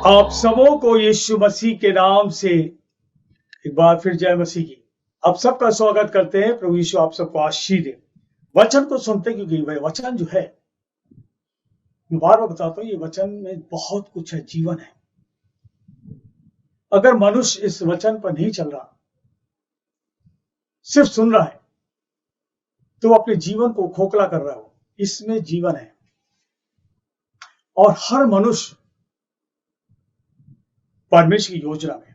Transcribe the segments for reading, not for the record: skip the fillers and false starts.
आप सबों को यीशु मसीह के नाम से एक बार फिर जय मसीह की। आप सबका स्वागत करते हैं। प्रभु यीशु आप सबको आशीष दे। वचन को सुनते क्योंकि वह वचन जो है, मैं बार बार बताता हूं, ये वचन में बहुत कुछ है, जीवन है। अगर मनुष्य इस वचन पर नहीं चल रहा, सिर्फ सुन रहा है, तो अपने जीवन को खोखला कर रहा हो। इसमें जीवन है और हर मनुष्य परमेश्वर की योजना में।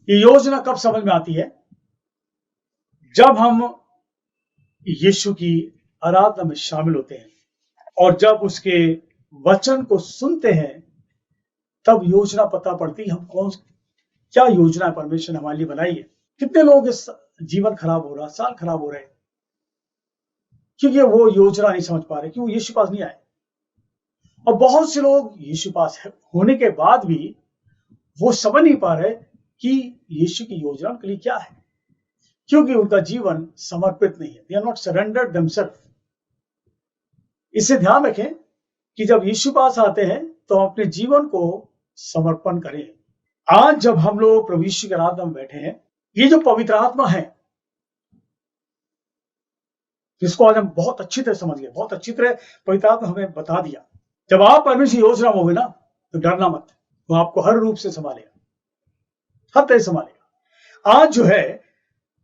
ये योजना कब समझ में आती है? जब हम यीशु की आराधना में शामिल होते हैं और जब उसके वचन को सुनते हैं, तब योजना पता पड़ती है हम क्या योजना परमेश्वर ने हमारे लिए बनाई है। कितने लोग इस जीवन खराब हो रहा, साल खराब हो रहे हैं, क्योंकि वो योजना नहीं समझ पा रहे, क्योंकि यीशु पास नहीं आए। और बहुत से लोग यीशु पास होने के बाद भी वो समझ नहीं पा रहे कि यीशु की योजना के लिए क्या है, क्योंकि उनका जीवन समर्पित नहीं है। They are not surrendered themselves. इससे ध्यान रखें कि जब यीशु पास आते हैं तो हम अपने जीवन को समर्पण करें। आज जब हम लोग प्रभु यीशु के आराधना में बैठे हैं, ये जो पवित्र आत्मा है, जिसको आज हम बहुत अच्छी तरह समझ गए, बहुत अच्छी तरह पवित्र आत्मा हमें बता दिया। जब आप परमेश्वर योजना में होगे ना, तो डरना मत, वो आपको हर रूप से संभालेगा, हर तरह संभालेगा। आज जो है,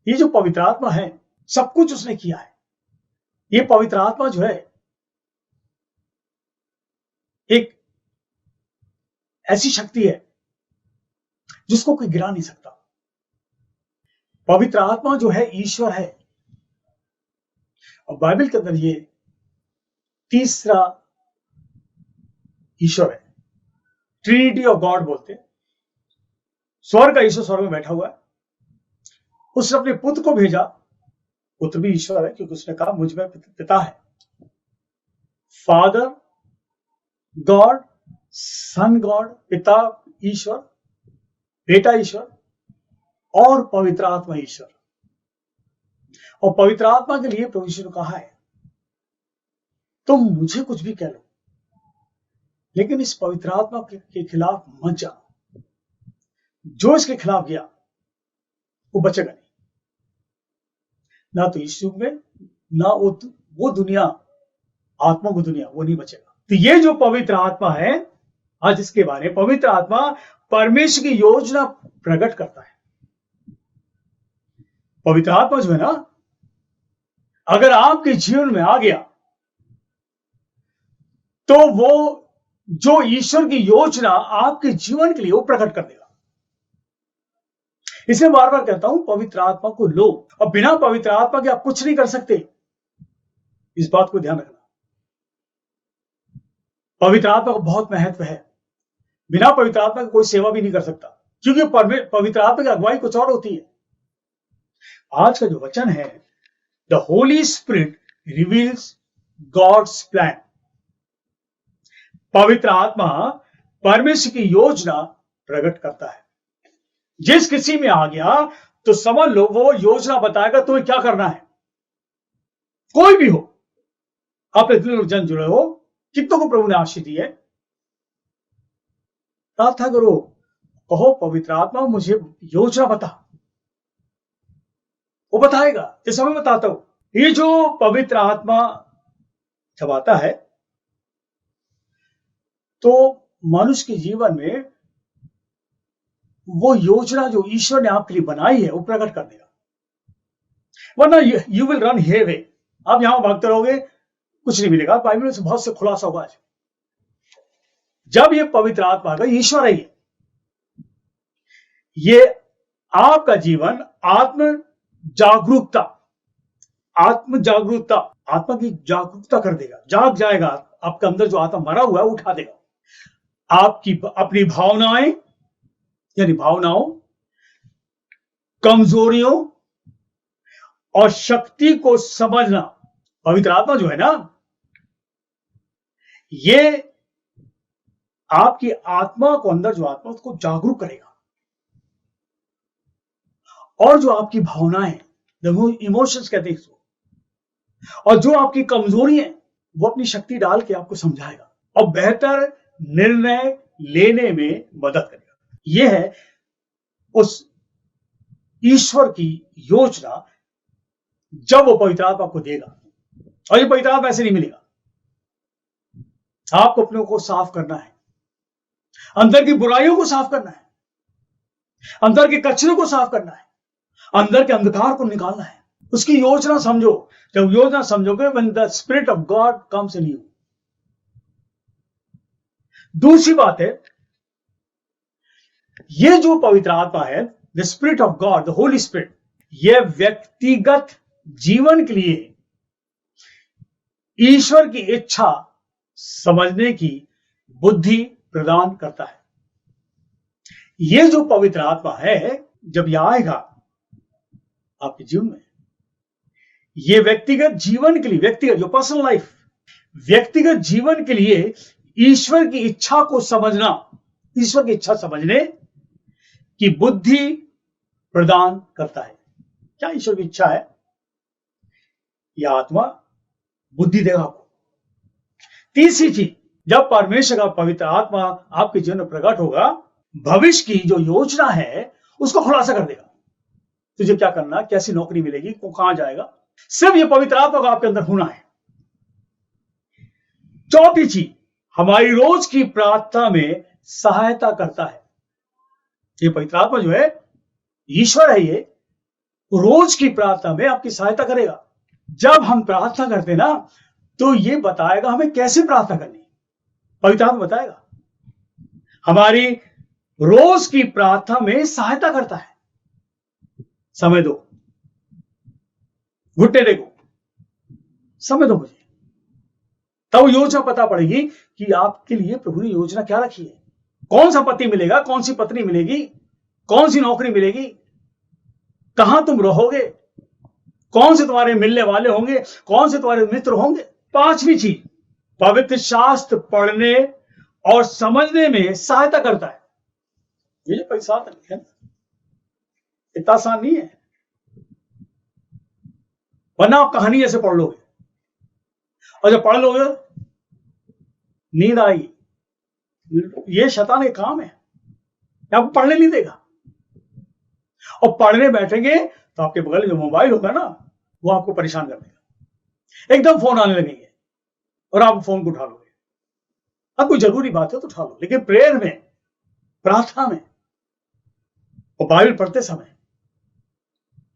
ये जो पवित्र आत्मा है, सब कुछ उसने किया है। ये पवित्र आत्मा जो है, एक ऐसी शक्ति है जिसको कोई गिरा नहीं सकता। पवित्र आत्मा जो है ईश्वर है, और बाइबल के अंदर ये तीसरा ईश्वर है। ट्रिनिटी ऑफ गॉड बोलते हैं। स्वर्ग का ईश्वर स्वर्ग में बैठा हुआ है, उसने अपने पुत्र को भेजा। पुत्र भी ईश्वर है, क्योंकि उसने कहा मुझ में पिता है। फादर गॉड, सन गॉड, पिता ईश्वर, बेटा ईश्वर और पवित्र आत्मा ईश्वर। और पवित्र आत्मा के लिए प्रभु यीशु ने कहा है, तुम मुझे कुछ भी कह लो, लेकिन इस पवित्र आत्मा के खिलाफ मत जाओ। जो इसके खिलाफ गया वो बचेगा नहीं, ना तो यीशु में, ना वो दुनिया, आत्मा को दुनिया, वो नहीं बचेगा। तो ये जो पवित्र आत्मा है, आज इसके बारे में, पवित्र आत्मा परमेश्वर की योजना प्रकट करता है। पवित्र आत्मा जो है ना, अगर आपके जीवन में आ गया, तो वो जो ईश्वर की योजना आपके जीवन के लिए, वो प्रकट कर देगा। इसलिए बार बार कहता हूं, पवित्र आत्मा को लो, और बिना पवित्र आत्मा के आप कुछ नहीं कर सकते। इस बात को ध्यान रखना। पवित्र आत्मा का बहुत महत्व है। बिना पवित्र आत्मा के कोई सेवा भी नहीं कर सकता, क्योंकि पवित्र आत्मा की अगुवाई कुछ और होती है। आज का जो वचन है, the Holy Spirit reveals God's plan. पवित्र आत्मा परमेश्वर की योजना प्रकट करता है। जिस किसी में आ गया तो समझ लो, वो योजना बताएगा तुम्हें क्या करना है। कोई भी हो, आप इतने लोग जन जुड़े हो, कितनों को प्रभु ने आशीष दी है। प्रार्थना करो, कहो पवित्र आत्मा मुझे योजना बता, वो बताएगा। जैसे मैं बताता हूं, ये जो पवित्र आत्मा जब आता है, तो मनुष्य के जीवन में वो योजना जो ईश्वर ने आपके लिए बनाई है, वो प्रकट कर देगा। वरना यू विल रन हे वे, आप यहां भागते रहोगे, कुछ नहीं मिलेगा। बाइबल में से बहुत से खुलासा होगा आज। जब ये पवित्र आत्मा का ईश्वर है, ये आपका जीवन आत्म जागरूकता आत्मा की जागरूकता कर देगा। जाग जाएगा, आपके अंदर जो आत्मा मरा हुआ है उठा देगा। आपकी अपनी भावनाएं, यानी भावनाओं, कमजोरियों और शक्ति को समझना। पवित्र आत्मा जो है ना, ये आपकी आत्मा को, अंदर जो आत्मा, उसको जागरूक करेगा। और जो आपकी भावनाएं, इमोशंस कहते हैं इसको, और जो आपकी कमजोरी है, वो अपनी शक्ति डाल के आपको समझाएगा और बेहतर निर्णय लेने में मदद करेगा। यह है उस ईश्वर की योजना जब वो पवित्र आत्मा आपको देगा। और ये पवित्र आत्मा ऐसे नहीं मिलेगा। आपको अपने को साफ करना है, अंदर की बुराइयों को साफ करना है, अंदर के कचरे को साफ करना है, अंदर के अंधकार को निकालना है। उसकी योजना समझो। जब योजना समझोगे, when the spirit of God comes in you। दूसरी बात है, ये जो पवित्र आत्मा है, the spirit of God, the Holy spirit, यह व्यक्तिगत जीवन के लिए ईश्वर की इच्छा समझने की बुद्धि प्रदान करता है। यह जो पवित्र आत्मा है, जब यह आएगा आपके जीवन में, यह व्यक्तिगत जीवन के लिए, व्यक्तिगत जो पर्सनल लाइफ, व्यक्तिगत जीवन के लिए ईश्वर की इच्छा को समझना, ईश्वर की इच्छा समझने की बुद्धि प्रदान करता है। क्या ईश्वर की इच्छा है? यह आत्मा बुद्धि देगा आपको। तीसरी चीज, जब परमेश्वर का पवित्र आत्मा आपके जीवन में प्रकट होगा, भविष्य की जो योजना है उसको खुलासा कर देगा। तुझे क्या करना, कैसी नौकरी मिलेगी, कहां जाएगा, सिर्फ ये पवित्र आत्मा का आपके अंदर होना है। चौथी चीज, हमारी रोज की प्रार्थना में सहायता करता है। ये पवित्र आत्मा जो है, ईश्वर है, ये रोज की प्रार्थना में आपकी सहायता करेगा। जब हम प्रार्थना करते ना, तो ये बताएगा हमें कैसे प्रार्थना करनी। पवित्र आत्मा बताएगा। हमारी रोज की प्रार्थना में सहायता करता है। समय दो, घुटने टेको, समय दो मुझे, तब योजना पता पड़ेगी कि आपके लिए प्रभु ने योजना क्या रखी है। कौन सा पति मिलेगा, कौन सी पत्नी मिलेगी, कौन सी नौकरी मिलेगी, कहां तुम रहोगे, कौन से तुम्हारे मिलने वाले होंगे, कौन से तुम्हारे मित्र होंगे। पांचवी चीज, पवित्र शास्त्र पढ़ने और समझने में सहायता करता है। ये जो पवित्र शास्त्र है, इतना आसान नहीं है, वरना आप कहानी जैसे पढ़ लोगे, और जब पढ़ लोगे नींद आएगी। ये शैतान का काम है, आपको पढ़ने नहीं देगा। और पढ़ने बैठेंगे तो आपके बगल में जो मोबाइल होगा ना, वो आपको परेशान कर देगा। एकदम फोन आने लगेंगे और आप फोन को उठा लोगे। अब कोई जरूरी बात है तो उठा लो, लेकिन प्रेयर में, प्रार्थना में और बाइबल पढ़ते समय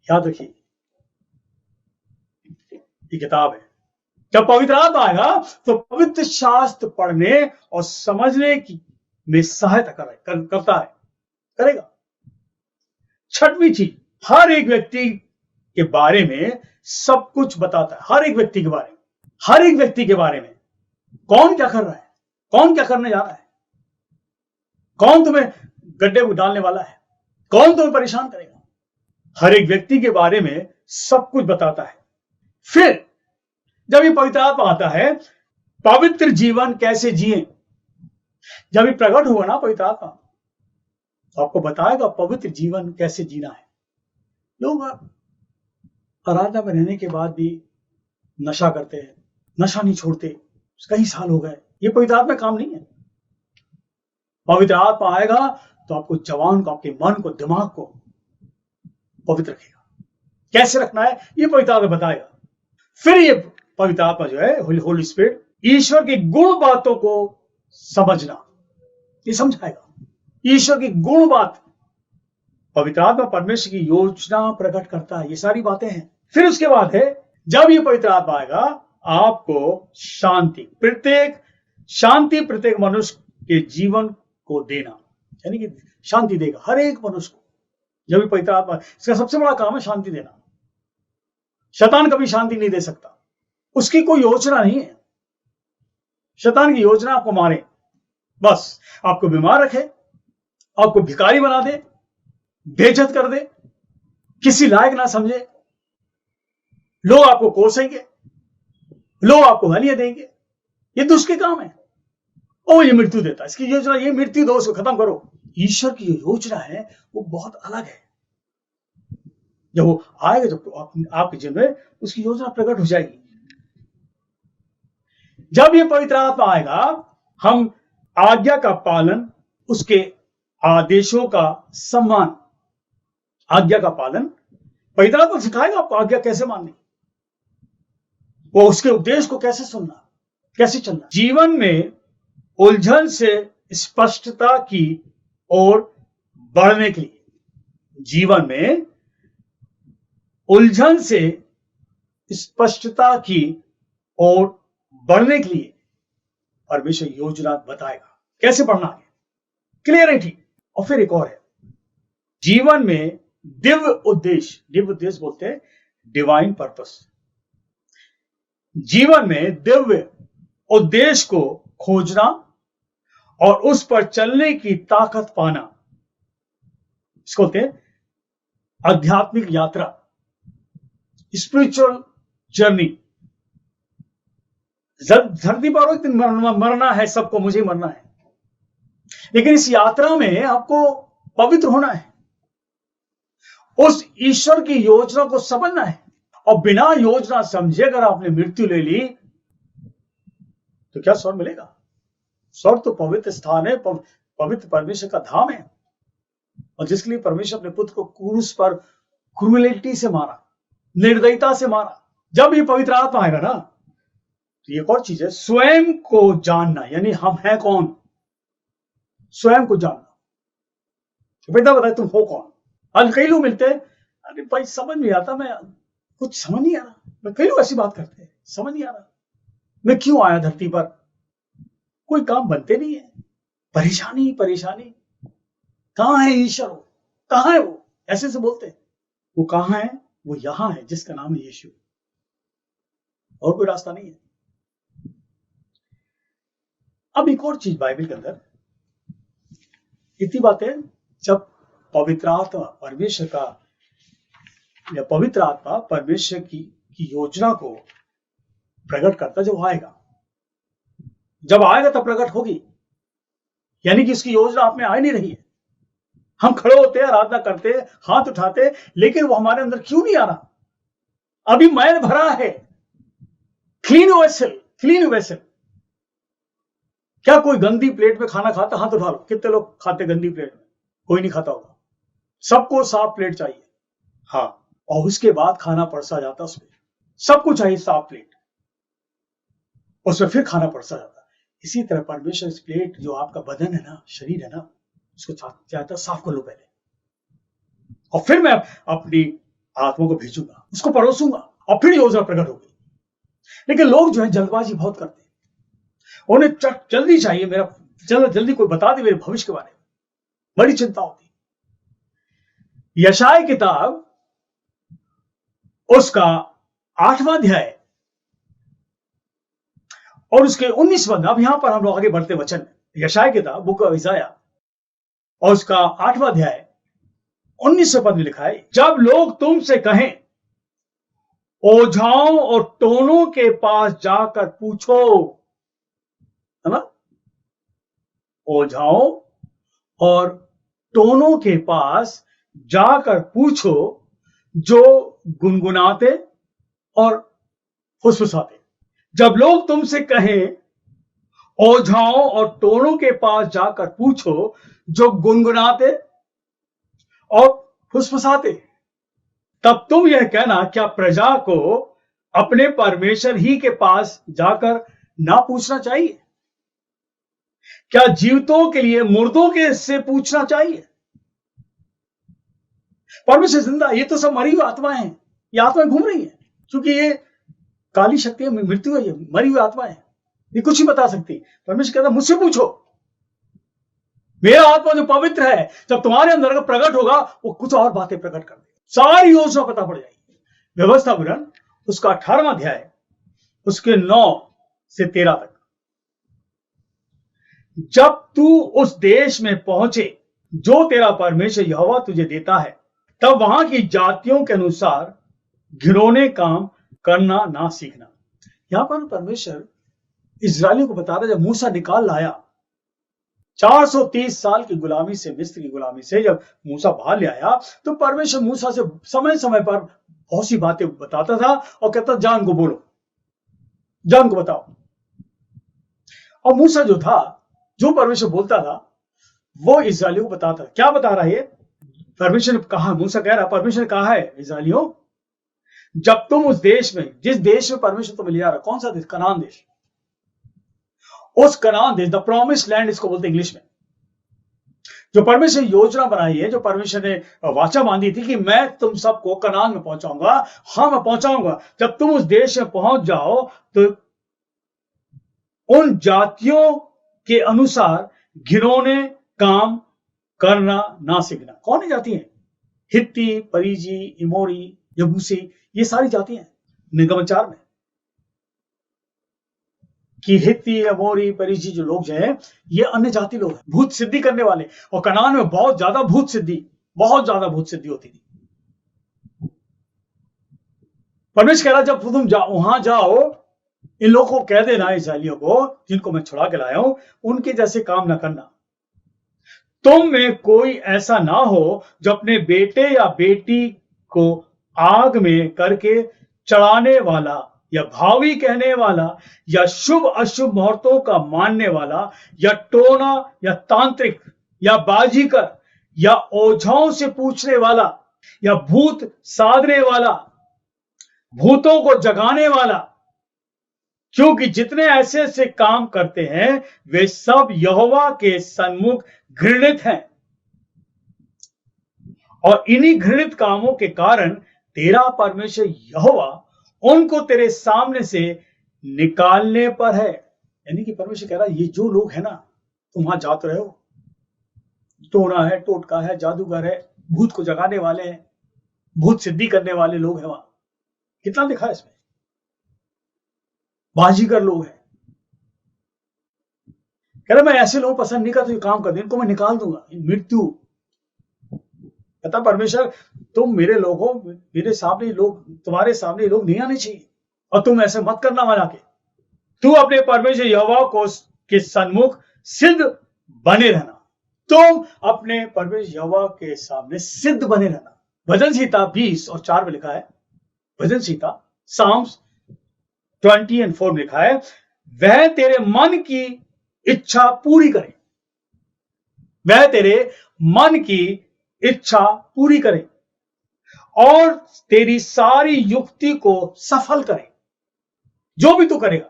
याद रखिए, ये किताब है। जब पवित्र आत्मा आएगा तो पवित्र शास्त्र पढ़ने और समझने की में सहायता करता है, करेगा। छठवीं चीज, हर एक व्यक्ति के बारे में सब कुछ बताता है। हर एक व्यक्ति के बारे में, हर एक व्यक्ति के बारे में, कौन क्या कर रहा है, कौन क्या करने जा रहा है, कौन तुम्हें गड्ढे में डालने वाला है, कौन तुम्हें परेशान करेगा। हर एक व्यक्ति के बारे में सब कुछ बताता है। फिर जब ये पवित्र आत्मा आता है, पवित्र जीवन कैसे जिए, जब ये प्रकट होगा ना पवित्र आत्मा, तो आपको बताएगा पवित्र जीवन कैसे जीना है। लोग आराधना में रहने के बाद भी नशा करते हैं, नशा नहीं छोड़ते, कई साल हो गए। ये पवित्र आत्मा काम नहीं है। पवित्र आत्मा आएगा तो आपको जवान को, आपके मन को, दिमाग को पवित्र रखेगा। कैसे रखना है ये पवित्र आत्मा बताएगा। फिर ये पवित्र आत्मा जो है, होली स्पिरिट, ईश्वर की गुण बातों को समझना, ये समझाएगा। ईश्वर की गुण बात, पवित्र आत्मा परमेश्वर की योजना प्रकट करता है। ये सारी बातें हैं। फिर उसके बाद है, जब ये पवित्र आत्मा आएगा, आपको शांति, प्रत्येक मनुष्य के जीवन को देना, यानी कि शांति देगा हर एक मनुष्य को। जब ये पवित्र आत्मा, इसका सबसे बड़ा काम है शांति देना। शैतान कभी शांति नहीं दे सकता, उसकी कोई योजना नहीं है। शैतान की योजना आपको मारे, बस आपको बीमार रखे, आपको भिखारी बना दे, बेइज्जत कर दे, किसी लायक ना समझे, लोग आपको कोसेंगे, लोग आपको गालियां देंगे। ये दुष्ट के काम है। और ये मृत्यु देता है, इसकी योजना ये मृत्यु दो, उसको खत्म करो। ईश्वर की जो योजना है वो बहुत अलग है। जब वो आएगा, जब आपके जीवन में उसकी योजना प्रकट हो जाएगी। जब ये पवित्र आत्मा आएगा, हम आज्ञा का पालन उसके आदेशों का सम्मान, आज्ञा का पालन। पवित्र आत्मा सिखाएगा आपको आज्ञा कैसे माननी, वो उसके उपदेश को कैसे सुनना, कैसे चलना। जीवन में उलझन से स्पष्टता की ओर बढ़ने के लिए, जीवन में उलझन से स्पष्टता की ओर बढ़ने के लिए परमेश्वर योजना बताएगा कैसे बढ़ना है, क्लियरिटी। और फिर एक और है, जीवन में दिव्य उद्देश्य बोलते हैं डिवाइन पर्पस। जीवन में दिव्य उद्देश्य को खोजना और उस पर चलने की ताकत पाना, इसको बोलते हैं आध्यात्मिक यात्रा, स्पिरिचुअल जर्नी। धरती पर एक दिन मरना है सबको, मुझे मरना है, लेकिन इस यात्रा में आपको पवित्र होना है, उस ईश्वर की योजना को समझना है। और बिना योजना समझे अगर आपने मृत्यु ले ली तो क्या स्वर्ग मिलेगा? स्वर्ग तो पवित्र स्थान है, पवित्र परमेश्वर का धाम है, और जिसके लिए परमेश्वर अपने पुत्र को क्रूस पर क्रूएलिटी से मारा, निर्दयता से मारा। जब ये पवित्र आत्मा आएगा ना, तो एक और चीज है स्वयं को जानना, यानी हम हैं कौन, स्वयं को जानना। बेटा बताए तुम हो कौन। आज कई लोग मिलते हैं, अरे भाई समझ नहीं आता, मैं कुछ समझ नहीं आ रहा। मैं कई लोग ऐसी बात करते हैं, समझ नहीं आ रहा मैं क्यों आया धरती पर, कोई काम बनते नहीं है, परेशानी परेशानी, कहां है ईश्वर, हो कहां है वो, ऐसे से बोलते हैं। वो कहां है? वो यहां है जिसका नाम है यीशु, और कोई रास्ता नहीं है। अब एक और चीज बाइबल के अंदर इतनी बातें, जब पवित्र आत्मा परमेश्वर का, या पवित्र आत्मा परमेश्वर की योजना को प्रकट करता, जब आएगा तब प्रकट होगी, यानी कि इसकी योजना आप में आ नहीं रही है। हम खड़े होते हैं, आराधना करते हैं, हाथ उठाते, लेकिन वो हमारे अंदर क्यों नहीं आ रहा? अभी मैल भरा है। Clean vessel. क्या कोई गंदी प्लेट में खाना खाता? हाथ उठा लो, कितने लोग खाते गंदी प्लेट में? कोई नहीं खाता होगा। सबको साफ प्लेट चाहिए, हाँ, और उसके बाद खाना परसा जाता, उसमें सबको चाहिए साफ प्लेट, उसमें फिर खाना परसा जाता। इसी तरह परमेश्वर इस प्लेट, जो आपका बदन है ना, शरीर है ना, उसको चाहता साफ कर लो पहले, और फिर मैं अपनी आत्मा को भेजूंगा, उसको परोसूंगा, और फिर योजना प्रकट होगी। लेकिन लोग जो है जल्दबाजी बहुत करते हैं, उन्हें जल्दी चाहिए, मेरा जल्दी कोई बता दे मेरे भविष्य के बारे में, बड़ी चिंता होती। यशाया किताब उसका 8वां अध्याय और उसके 19वां, अब यहां पर हम लोग आगे बढ़ते वचन, यशाया किताब बुक ऑफ इसाया और उसका 8वां अध्याय 19वें पद में लिखा है, जब लोग तुमसे कहें ओझाओं और टोनों के पास जाकर पूछो, है ना, ओझाओं और टोनों के पास जाकर पूछो, जो गुनगुनाते और फुसफुसाते। जब लोग तुमसे कहें ओझाओं और टोनों के पास जाकर पूछो, जो गुनगुनाते और फुसफुसाते, तब तुम यह कहना, क्या प्रजा को अपने परमेश्वर ही के पास जाकर ना पूछना चाहिए? क्या जीवितों के लिए मुर्दों के से पूछना चाहिए? परमेश्वर जिंदा, ये तो सब मरी हुई आत्माएं हैं, ये आत्माएं घूम रही हैं, क्योंकि ये काली शक्ति मृत्यु है, ये मरी हुई आत्मा है, ये कुछ ही बता सकती। परमेश्वर कहता मुझसे पूछो, मेरा आत्मा जो पवित्र है, जब तुम्हारे अंदर अगर प्रकट होगा, वो कुछ और बातें प्रकट कर देगा, सारी योजना पता पड़ जाएगी। व्यवस्था विवरण उसका 18वां अध्याय उसके 9 से 13 तक। जब तू उस देश में पहुंचे जो तेरा परमेश्वर यहोवा तुझे देता है, तब वहां की जातियों के अनुसार घिनौने काम करना ना सीखना। यहां पर परमेश्वर इजरायलियों को बता रहा, जब मूसा निकाल लाया 430 साल की गुलामी से, मिस्र की गुलामी से जब मूसा बाहर ले आया, तो परमेश्वर मूसा से समय समय पर बहुत सी बातें बताता था और कहता जान को बोलो, जान को बताओ। और मूसा जो था, जो परमेश्वर बोलता था, वो इस्राएलियों को बताता, क्या बता रहा है? परमेश्वर ने कहा, मूसा कह रहा, परमेश्वर ने कहा है इस्राएलियों, जब तुम उस देश में, जिस देश में परमेश्वर तुम्हें ले जा रहा, कौन सा देश? कनान देश। उस कनान देश, द प्रॉमिस्ड लैंड इसको बोलते इंग्लिश में, जो परमेश्वर ने योजना बनाई है, जो परमेश्वर ने वाचा बांधी थी कि मैं तुम सबको कनान में पहुंचाऊंगा। हाँ, मैं पहुंचाऊंगा। जब तुम उस देश में पहुंच जाओ तो उन जातियों के अनुसार घिनौने काम करना ना सीखना। कौन है जाति है? हित्ती, परिजी, इमोरी, यबूसी, ये सारी जातियां हैं निगम 4 में, कि हित्ती, अमोरी, परिजी जो लोग जो है, ये अन्य जाति लोग हैं, भूत सिद्धि करने वाले। और कनान में बहुत ज्यादा भूत सिद्धि होती थी। परमेश्वर कह रहा, जब तुम वहां जाओ, इन लोगों को कह देना, इस्राएलियों को जिनको मैं छुड़ा के लाया हूं, उनके जैसे काम ना करना। तुम में कोई ऐसा ना हो जो अपने बेटे या बेटी को आग में करके चढ़ाने वाला, या भावी कहने वाला, या शुभ अशुभ मुहूर्तों का मानने वाला, या टोना, या तांत्रिक, या बाजीकर, या ओझाओं से पूछने वाला, या भूत साधने वाला, भूतों को जगाने वाला, क्योंकि जितने ऐसे ऐसे काम करते हैं वे सब यहोवा के सन्मुख घृणित हैं। और इन्हीं घृणित कामों के कारण तेरा परमेश्वर यहोवा उनको तेरे सामने से निकालने पर है। यानी कि परमेश्वर कह रहा है, ये जो लोग हैं ना, तुम वहां जाते रहे हो, टोना है, टोटका है, जादूगर है, भूत को जगाने वाले हैं, भूत सिद्धि करने वाले लोग हैं वहां। कितना लिखा है इसमें? बाजीगर लोग हैं। कह रहा, मैं ऐसे लोग पसंद नहीं करता जो काम करते, इनको मैं निकाल दूंगा, मृत्यु। कहता परमेश्वर, तुम मेरे लोगों, मेरे सामने लोग, तुम्हारे सामने लोग नहीं आने चाहिए, और तुम ऐसे मत करना वहां जाके। तू अपने परमेश्वर यहोवा को के सन्मुख सिद्ध बने रहना। तुम अपने परमेश्वर यहोवा के सामने सिद्ध बने रहना। भजन संहिता 20 और 4 में लिखा है, भजन संहिता साम्स 20 और 4 में लिखा है, वह तेरे मन की इच्छा पूरी करे, वह तेरे मन की इच्छा पूरी करे और तेरी सारी युक्ति को सफल करे। जो भी तू करेगा,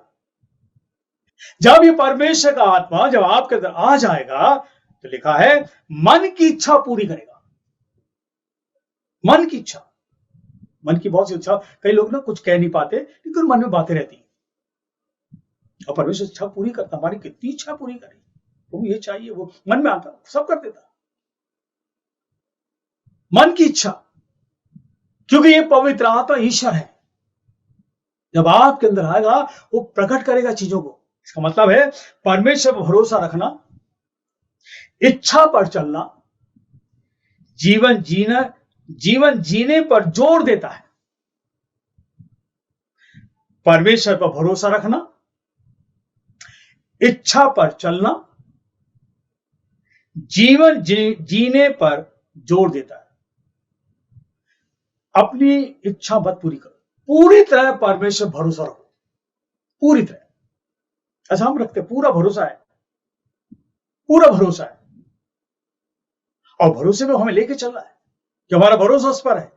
जब ये परमेश्वर का आत्मा जब आपके अंदर आ जाएगा, तो लिखा है मन की इच्छा पूरी करेगा। मन की इच्छा, मन की बहुत सी इच्छा, कई लोग ना कुछ कह नहीं पाते, लेकिन मन में बातें रहती हैं, और परमेश्वर इच्छा पूरी करता। हमारी कितनी इच्छा पूरी करे, वो ये चाहिए, वो मन में आता, सब कर देता। मन की इच्छा, क्योंकि ये पवित्र आत्मा ईश्वर है, जब आपके अंदर आएगा वो प्रकट करेगा चीजों को। इसका मतलब है परमेश्वर पर भरोसा रखना, इच्छा पर चलना, जीवन जीने पर जोर देता है। परमेश्वर पर भरोसा रखना, इच्छा पर चलना, जीवन जीने पर जोर देता है। अपनी इच्छा मत पूरी करो, पूरी तरह परमेश्वर भरोसा रखो, पूरी तरह। ऐसा हम रखते, पूरा भरोसा है, पूरा भरोसा है, और भरोसे में हमें लेके चल रहा है कि हमारा भरोसा उस पर है,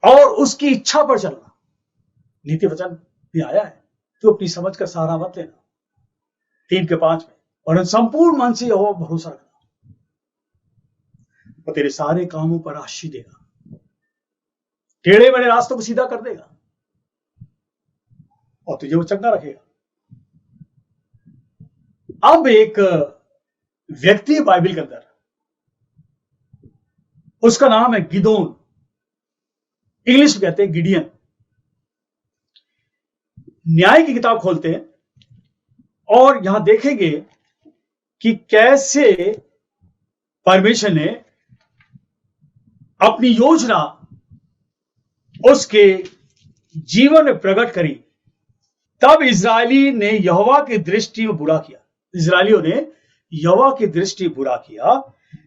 और उसकी इच्छा पर चलना। नीति वचन भी आया है, तो अपनी समझ का सहारा मत लेना, 3 के 5 में, और संपूर्ण मन से यहोवा भरोसा रखना, वो तेरे सारे कामों पर आशीष देगा, टेढ़े मेढ़े रास्तों को सीधा कर देगा, और तुझे वो चंगा रखेगा। अब एक व्यक्ति है बाइबल के अंदर, उसका नाम है गिदोन, इंग्लिश में कहते हैं गिडियन। न्याय की किताब खोलते हैं और यहां देखेंगे कि कैसे परमेश्वर ने अपनी योजना उसके जीवन में प्रकट करी। तब इजरायली ने यहोवा की दृष्टि में बुरा किया, इजरायलियों ने यहोवा की दृष्टि बुरा किया,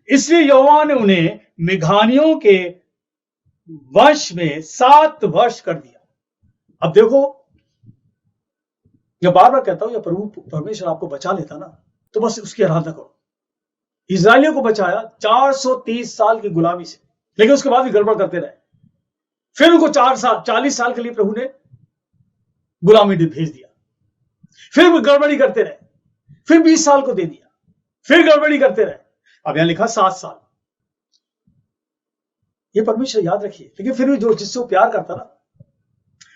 इसलिए यहोवा ने उन्हें मिघानियों के वश में 7 वर्ष कर दिया। अब देखो, जब बार बार कहता हूं, या प्रभु परमेश्वर आपको बचा लेता ना, तो बस उसकी आराधना करो, इजरायलियों को बचाया 430 साल की गुलामी से, लेकिन उसके बाद भी गड़बड़ करते रहे। फिर उनको 40 साल के लिए प्रभु ने गुलामी भेज दिया, फिर वो गड़बड़ी करते रहे, फिर 20 साल को दे दिया, फिर गड़बड़ी करते रहे। अब यहां लिखा 7 साल। ये परमेश्वर याद रखिए, लेकिन फिर भी जो जिससे वो प्यार करता ना,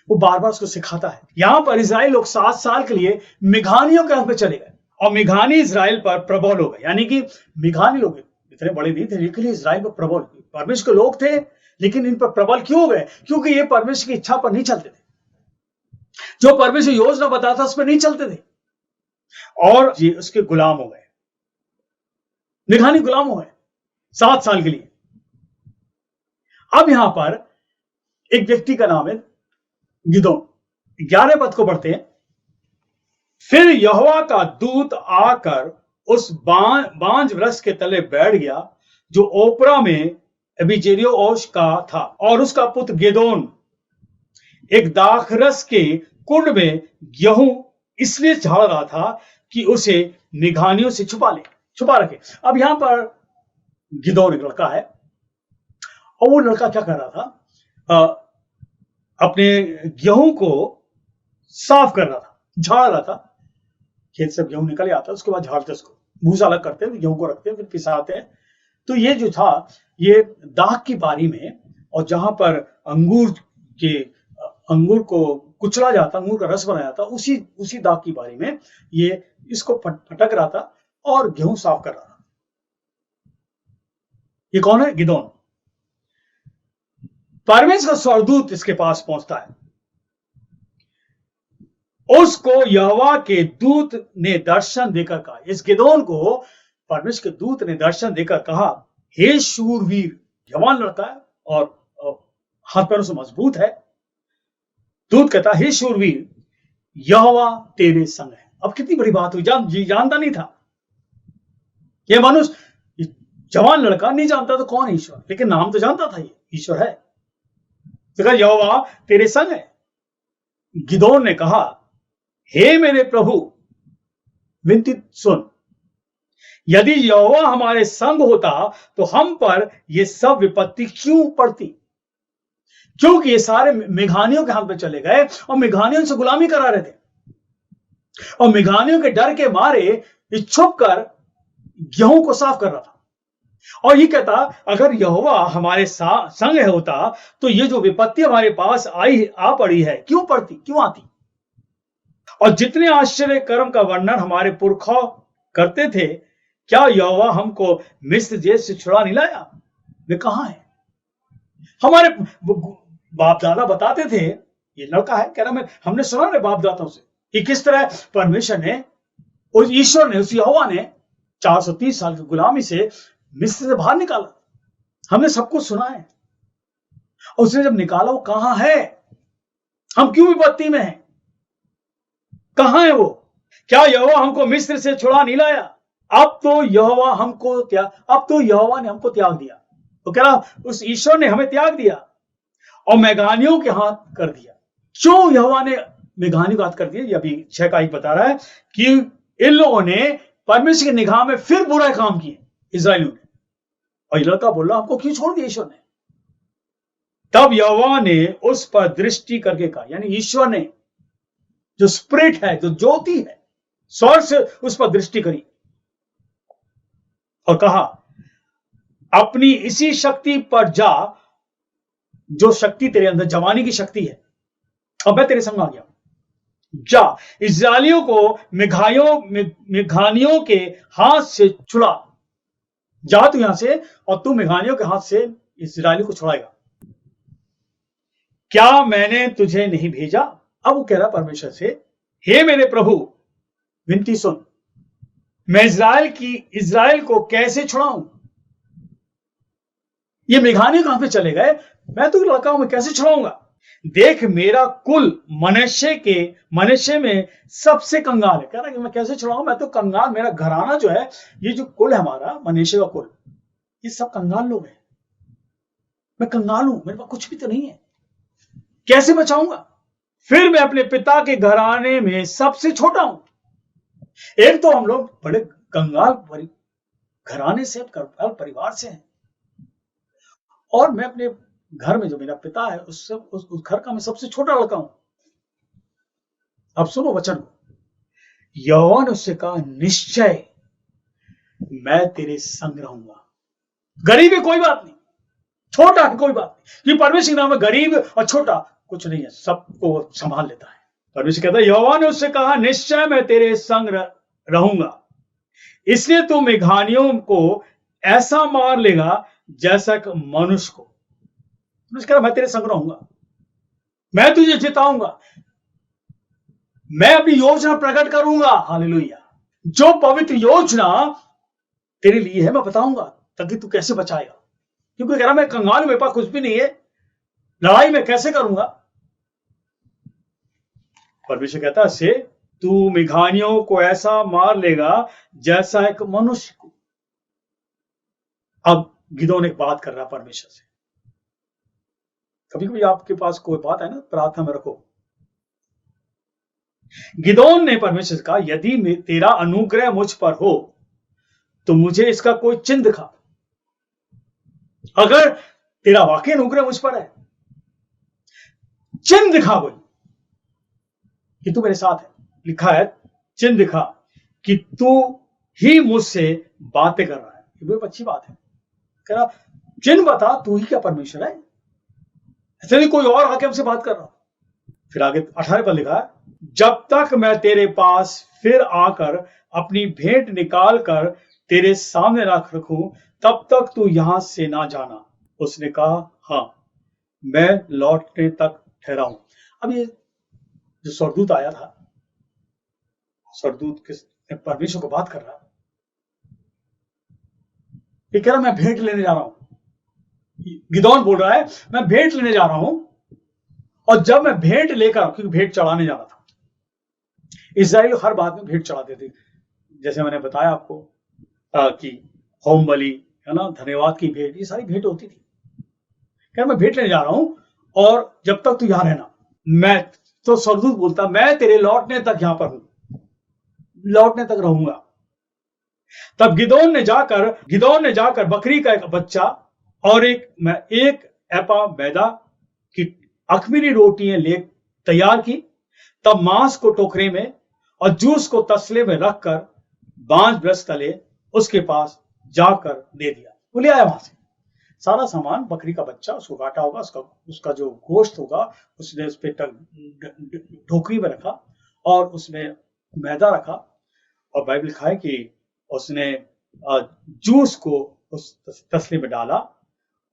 वो बार बार उसको सिखाता है। यहां पर इजराइल लोग 7 साल के लिए मिघानियों के हाथ में चले गए और मिघानी इजराइल पर प्रबल हो गए। यानी कि मिघानी लोग इतने बड़े नहीं थे, लेकिन इजराइल पर प्रबल, परमेश्वर के लोग थे, लेकिन इन पर प्रबल क्यों हो गए? क्योंकि ये परमेश्वर की इच्छा पर नहीं चलते थे, जो परमेश्वर योजना बताता उस पर नहीं चलते थे, और ये उसके गुलाम हो गए। मिघानी गुलाम हो गए 7 साल के लिए। अब यहां पर एक व्यक्ति का नाम है गिदोन। 11 पद को पढ़ते हैं। फिर यहोवा का दूत आकर उस बांज वृक्ष के तले बैठ गया, जो ओपरा में अबीजेरियोश का था, और उसका पुत्र गिदोन एक दाखरस के कुंड में गेहूं इसलिए झाड़ रहा था कि उसे मिघानियों से छुपा रखे। अब यहां पर गिदोन एक लड़का है, और वो लड़का क्या कर रहा था? अपने गेहूं को साफ कर रहा था, झाड़ रहा था। खेत से गेहूं निकल आता है, उसके बाद झाड़ते, उसको भूसा अलग करते हैं, गेहूं को रखते हैं, फिर पिसाते हैं। तो ये जो था, ये दाख की बारी में, और जहां पर अंगूर को कुचला जाता, अंगूर का रस बनाया जाता, उसी दाख की बारी में ये इसको फटक रहा था और गेहूं साफ कर रहा था। ये कौन है? गिदोन। परमेश्वर का स्वर्गदूत इसके पास पहुंचता है। उसको यहोवा के दूत ने दर्शन देकर कहा, इस गिदोन को परमेश्वर के दूत ने दर्शन देकर कहा, हे शूरवीर। जवान लड़का है और हाथ पैरों से मजबूत है। दूत कहता, हे शूरवीर, यहोवा तेरे संग है। अब कितनी बड़ी बात हुई, जानता नहीं था ये मनुष्य, जवान लड़का नहीं जानता तो कौन है ईश्वर, लेकिन नाम तो जानता था, ये ईश्वर है। तो यहोवा तेरे संग है। गिदोन ने कहा, हे मेरे प्रभु, विनती सुन, यदि यहोवा हमारे संग होता तो हम पर यह सब विपत्ति क्यों पड़ती? क्योंकि ये सारे मिघानियों के हाथ में चले गए और मिघानियों से गुलामी करा रहे थे, और मिघानियों के डर के मारे छुप कर गेहूं को साफ कर रहा था। और ये कहता, अगर यहोवा हमारे संग होता तो ये जो विपत्ति हमारे पास आ पड़ी है क्यों पड़ती, क्यों आती? और जितने आश्चर्य कर्म का वर्णन हमारे पुरखा करते थे, क्या यहोवा हमको मिस्र देश से छुड़ा नहीं लाया? वे कहां है? हमारे बाप दादा बताते थे, ये लड़का है कह रहा, हमने सुना ना बाप दादाओं से कि किस तरह परमेश्वर ने, उस ईश्वर ने, उस यहोवा ने 430 साल की गुलामी से मिस्र से बाहर निकाला। हमने सब कुछ सुना है। और उसने जब निकाला, वो कहां है? हम क्यों विपत्ति में हैं? कहां है वो? क्या यहोवा हमको मिस्र से छुड़ा नहीं लाया? अब तो यहोवा ने हमको त्याग दिया। तो कह रहा, उस ईश्वर ने हमें त्याग दिया और मेघानियों के हाथ कर दिया। क्यों यहोवा ने मेघानियों के हाथ कर दिया? ये अभी 6 का 1 बता रहा है कि इन लोगों ने परमेश्वर की निगाह में फिर बुरा काम किए, इस्राएलियों ने। और ये लड़का बोल रहा, हमको क्यों छोड़ दिया ईश्वर ने? तब यहोवा ने उस पर दृष्टि करके कहा, यानी ईश्वर ने, जो स्पिरिट है, जो ज्योति है, स्वर्ग से उस पर दृष्टि करी और कहा, अपनी इसी शक्ति पर जा, जो शक्ति तेरे अंदर, जवानी की शक्ति है, अब मैं तेरे संग आ गया। जा, इस्राएलियों को मिघानियों के हाथ से छुड़ा। जा तू यहां से, और तू मिघानियों के हाथ से इस्राएलियों को छुड़ाएगा। क्या मैंने तुझे नहीं भेजा? अब वो कह रहा परमेश्वर से, हे मेरे प्रभु, विनती सुन, मैं इस्राएल को कैसे छुड़ाऊं? ये मेघानियों कहां पे चले गए? मैं तो लड़का हूं, मैं कैसे छुड़ाऊंगा? देख, मेरा कुल मनुष्य में सबसे कंगाल है। कह रहा कि मैं कैसे छुड़ाऊं? मैं तो कंगाल, मेरा घराना जो है, ये जो कुल है हमारा, मनुष्य का कुल, ये सब कंगाल लोग हैं। मैं कंगाल हूं, मेरे पास कुछ भी तो नहीं है, कैसे बचाऊंगा? फिर मैं अपने पिता के घराने में सबसे छोटा हूं। एक तो हम लोग बड़े कंगाल घराने से, परिवार से हैं, और मैं अपने घर में जो मेरा पिता है उस घर का मैं सबसे छोटा लड़का हूं। अब सुनो वचन को। यहोवा ने उससे कहा, निश्चय मैं तेरे संग रहूंगा। गरीब है कोई बात नहीं, छोटा है कोई बात नहीं, कि परमेश्वर के नाम में गरीब और छोटा कुछ नहीं है, सबको संभाल लेता है। परमेश्वर कहता है, यहोवा ने उससे कहा, निश्चय मैं तेरे संग रहूंगा, इसलिए तू मेघानियों को ऐसा मार लेगा जैसा कि मनुष्य को। मैं तेरे संग रहूंगा, मैं तुझे जिताऊंगा, मैं अपनी योजना प्रकट करूंगा। हालेलुया। जो पवित्र योजना तेरे लिए है मैं बताऊंगा, ताकि तू कैसे बचाएगा। क्योंकि कह रहा मैं कंगाल, मेरे पास कुछ भी नहीं है, लड़ाई में कैसे करूंगा। परमेश्वर कहता है से तू मेघानियों को ऐसा मार लेगा जैसा एक मनुष्य को। अब गिदोन एक बात कर रहा है परमेश्वर से। कभी कभी आपके पास कोई बात है ना, प्रार्थना में रखो। गिदोन ने परमेश्वर से कहा, यदि तेरा अनुग्रह मुझ पर हो तो मुझे इसका कोई चिन्ह दिखा। अगर तेरा वाकई अनुग्रह मुझ पर है, चिन्ह दिखा कोई कि तू मेरे साथ है। लिखा है चिन्ह दिखा कि तू ही मुझसे बातें कर रहा है। ये बहुत अच्छी बात है। कह रहा चिन्ह बता, तू ही क्या परमेश्वर है, ऐसे नहीं कोई और आके हमसे बात कर रहा। फिर आगे 18 पर लिखा है, जब तक मैं तेरे पास फिर आकर अपनी भेंट निकाल कर तेरे सामने रख रखूं, तब तक तू यहां से ना जाना। उसने कहा, हां, मैं लौटने तक ठहरा हूं। अब ये जो स्वर्गदूत आया था, स्वर्गदूत किस परमेश्वर को बात कर रहा, ये कह रहा मैं भेंट लेने जा रहा हूं। गिदोन बोल रहा है मैं भेंट लेने जा रहा हूं, और जब मैं भेंट लेकर, क्योंकि भेंट चढ़ाने जाना था, इस्राएल हर बात में भेंट चढ़ाते थे। जैसे मैंने बताया आपको कि होम बलि है ना, धन्यवाद की भेंट, ये सारी भेंट होती थी। क्या मैं भेंट लेने जा रहा हूं, और जब तक तू यहां रहना। मैं तो स्वर्गदूत बोलता, मैं तेरे लौटने तक यहां पर हूं, लौटने तक रहूंगा। तब गिदोन ने जाकर बकरी का एक बच्चा और एक एपा मैदा की अख़मीरी रोटियां ले तैयार की। तब मांस को टोकरे में और जूस को तसले में रखकर बांज ब्रश तले उसके पास जाकर दे दिया। वो ले आया वहां से सारा सामान, बकरी का बच्चा, उसको काटा होगा, उसका जो गोश्त होगा उसने उस पर ढोकरी में रखा और उसमें मैदा रखा, और बाइबल लिखा है कि उसने जूस को उस तसले में डाला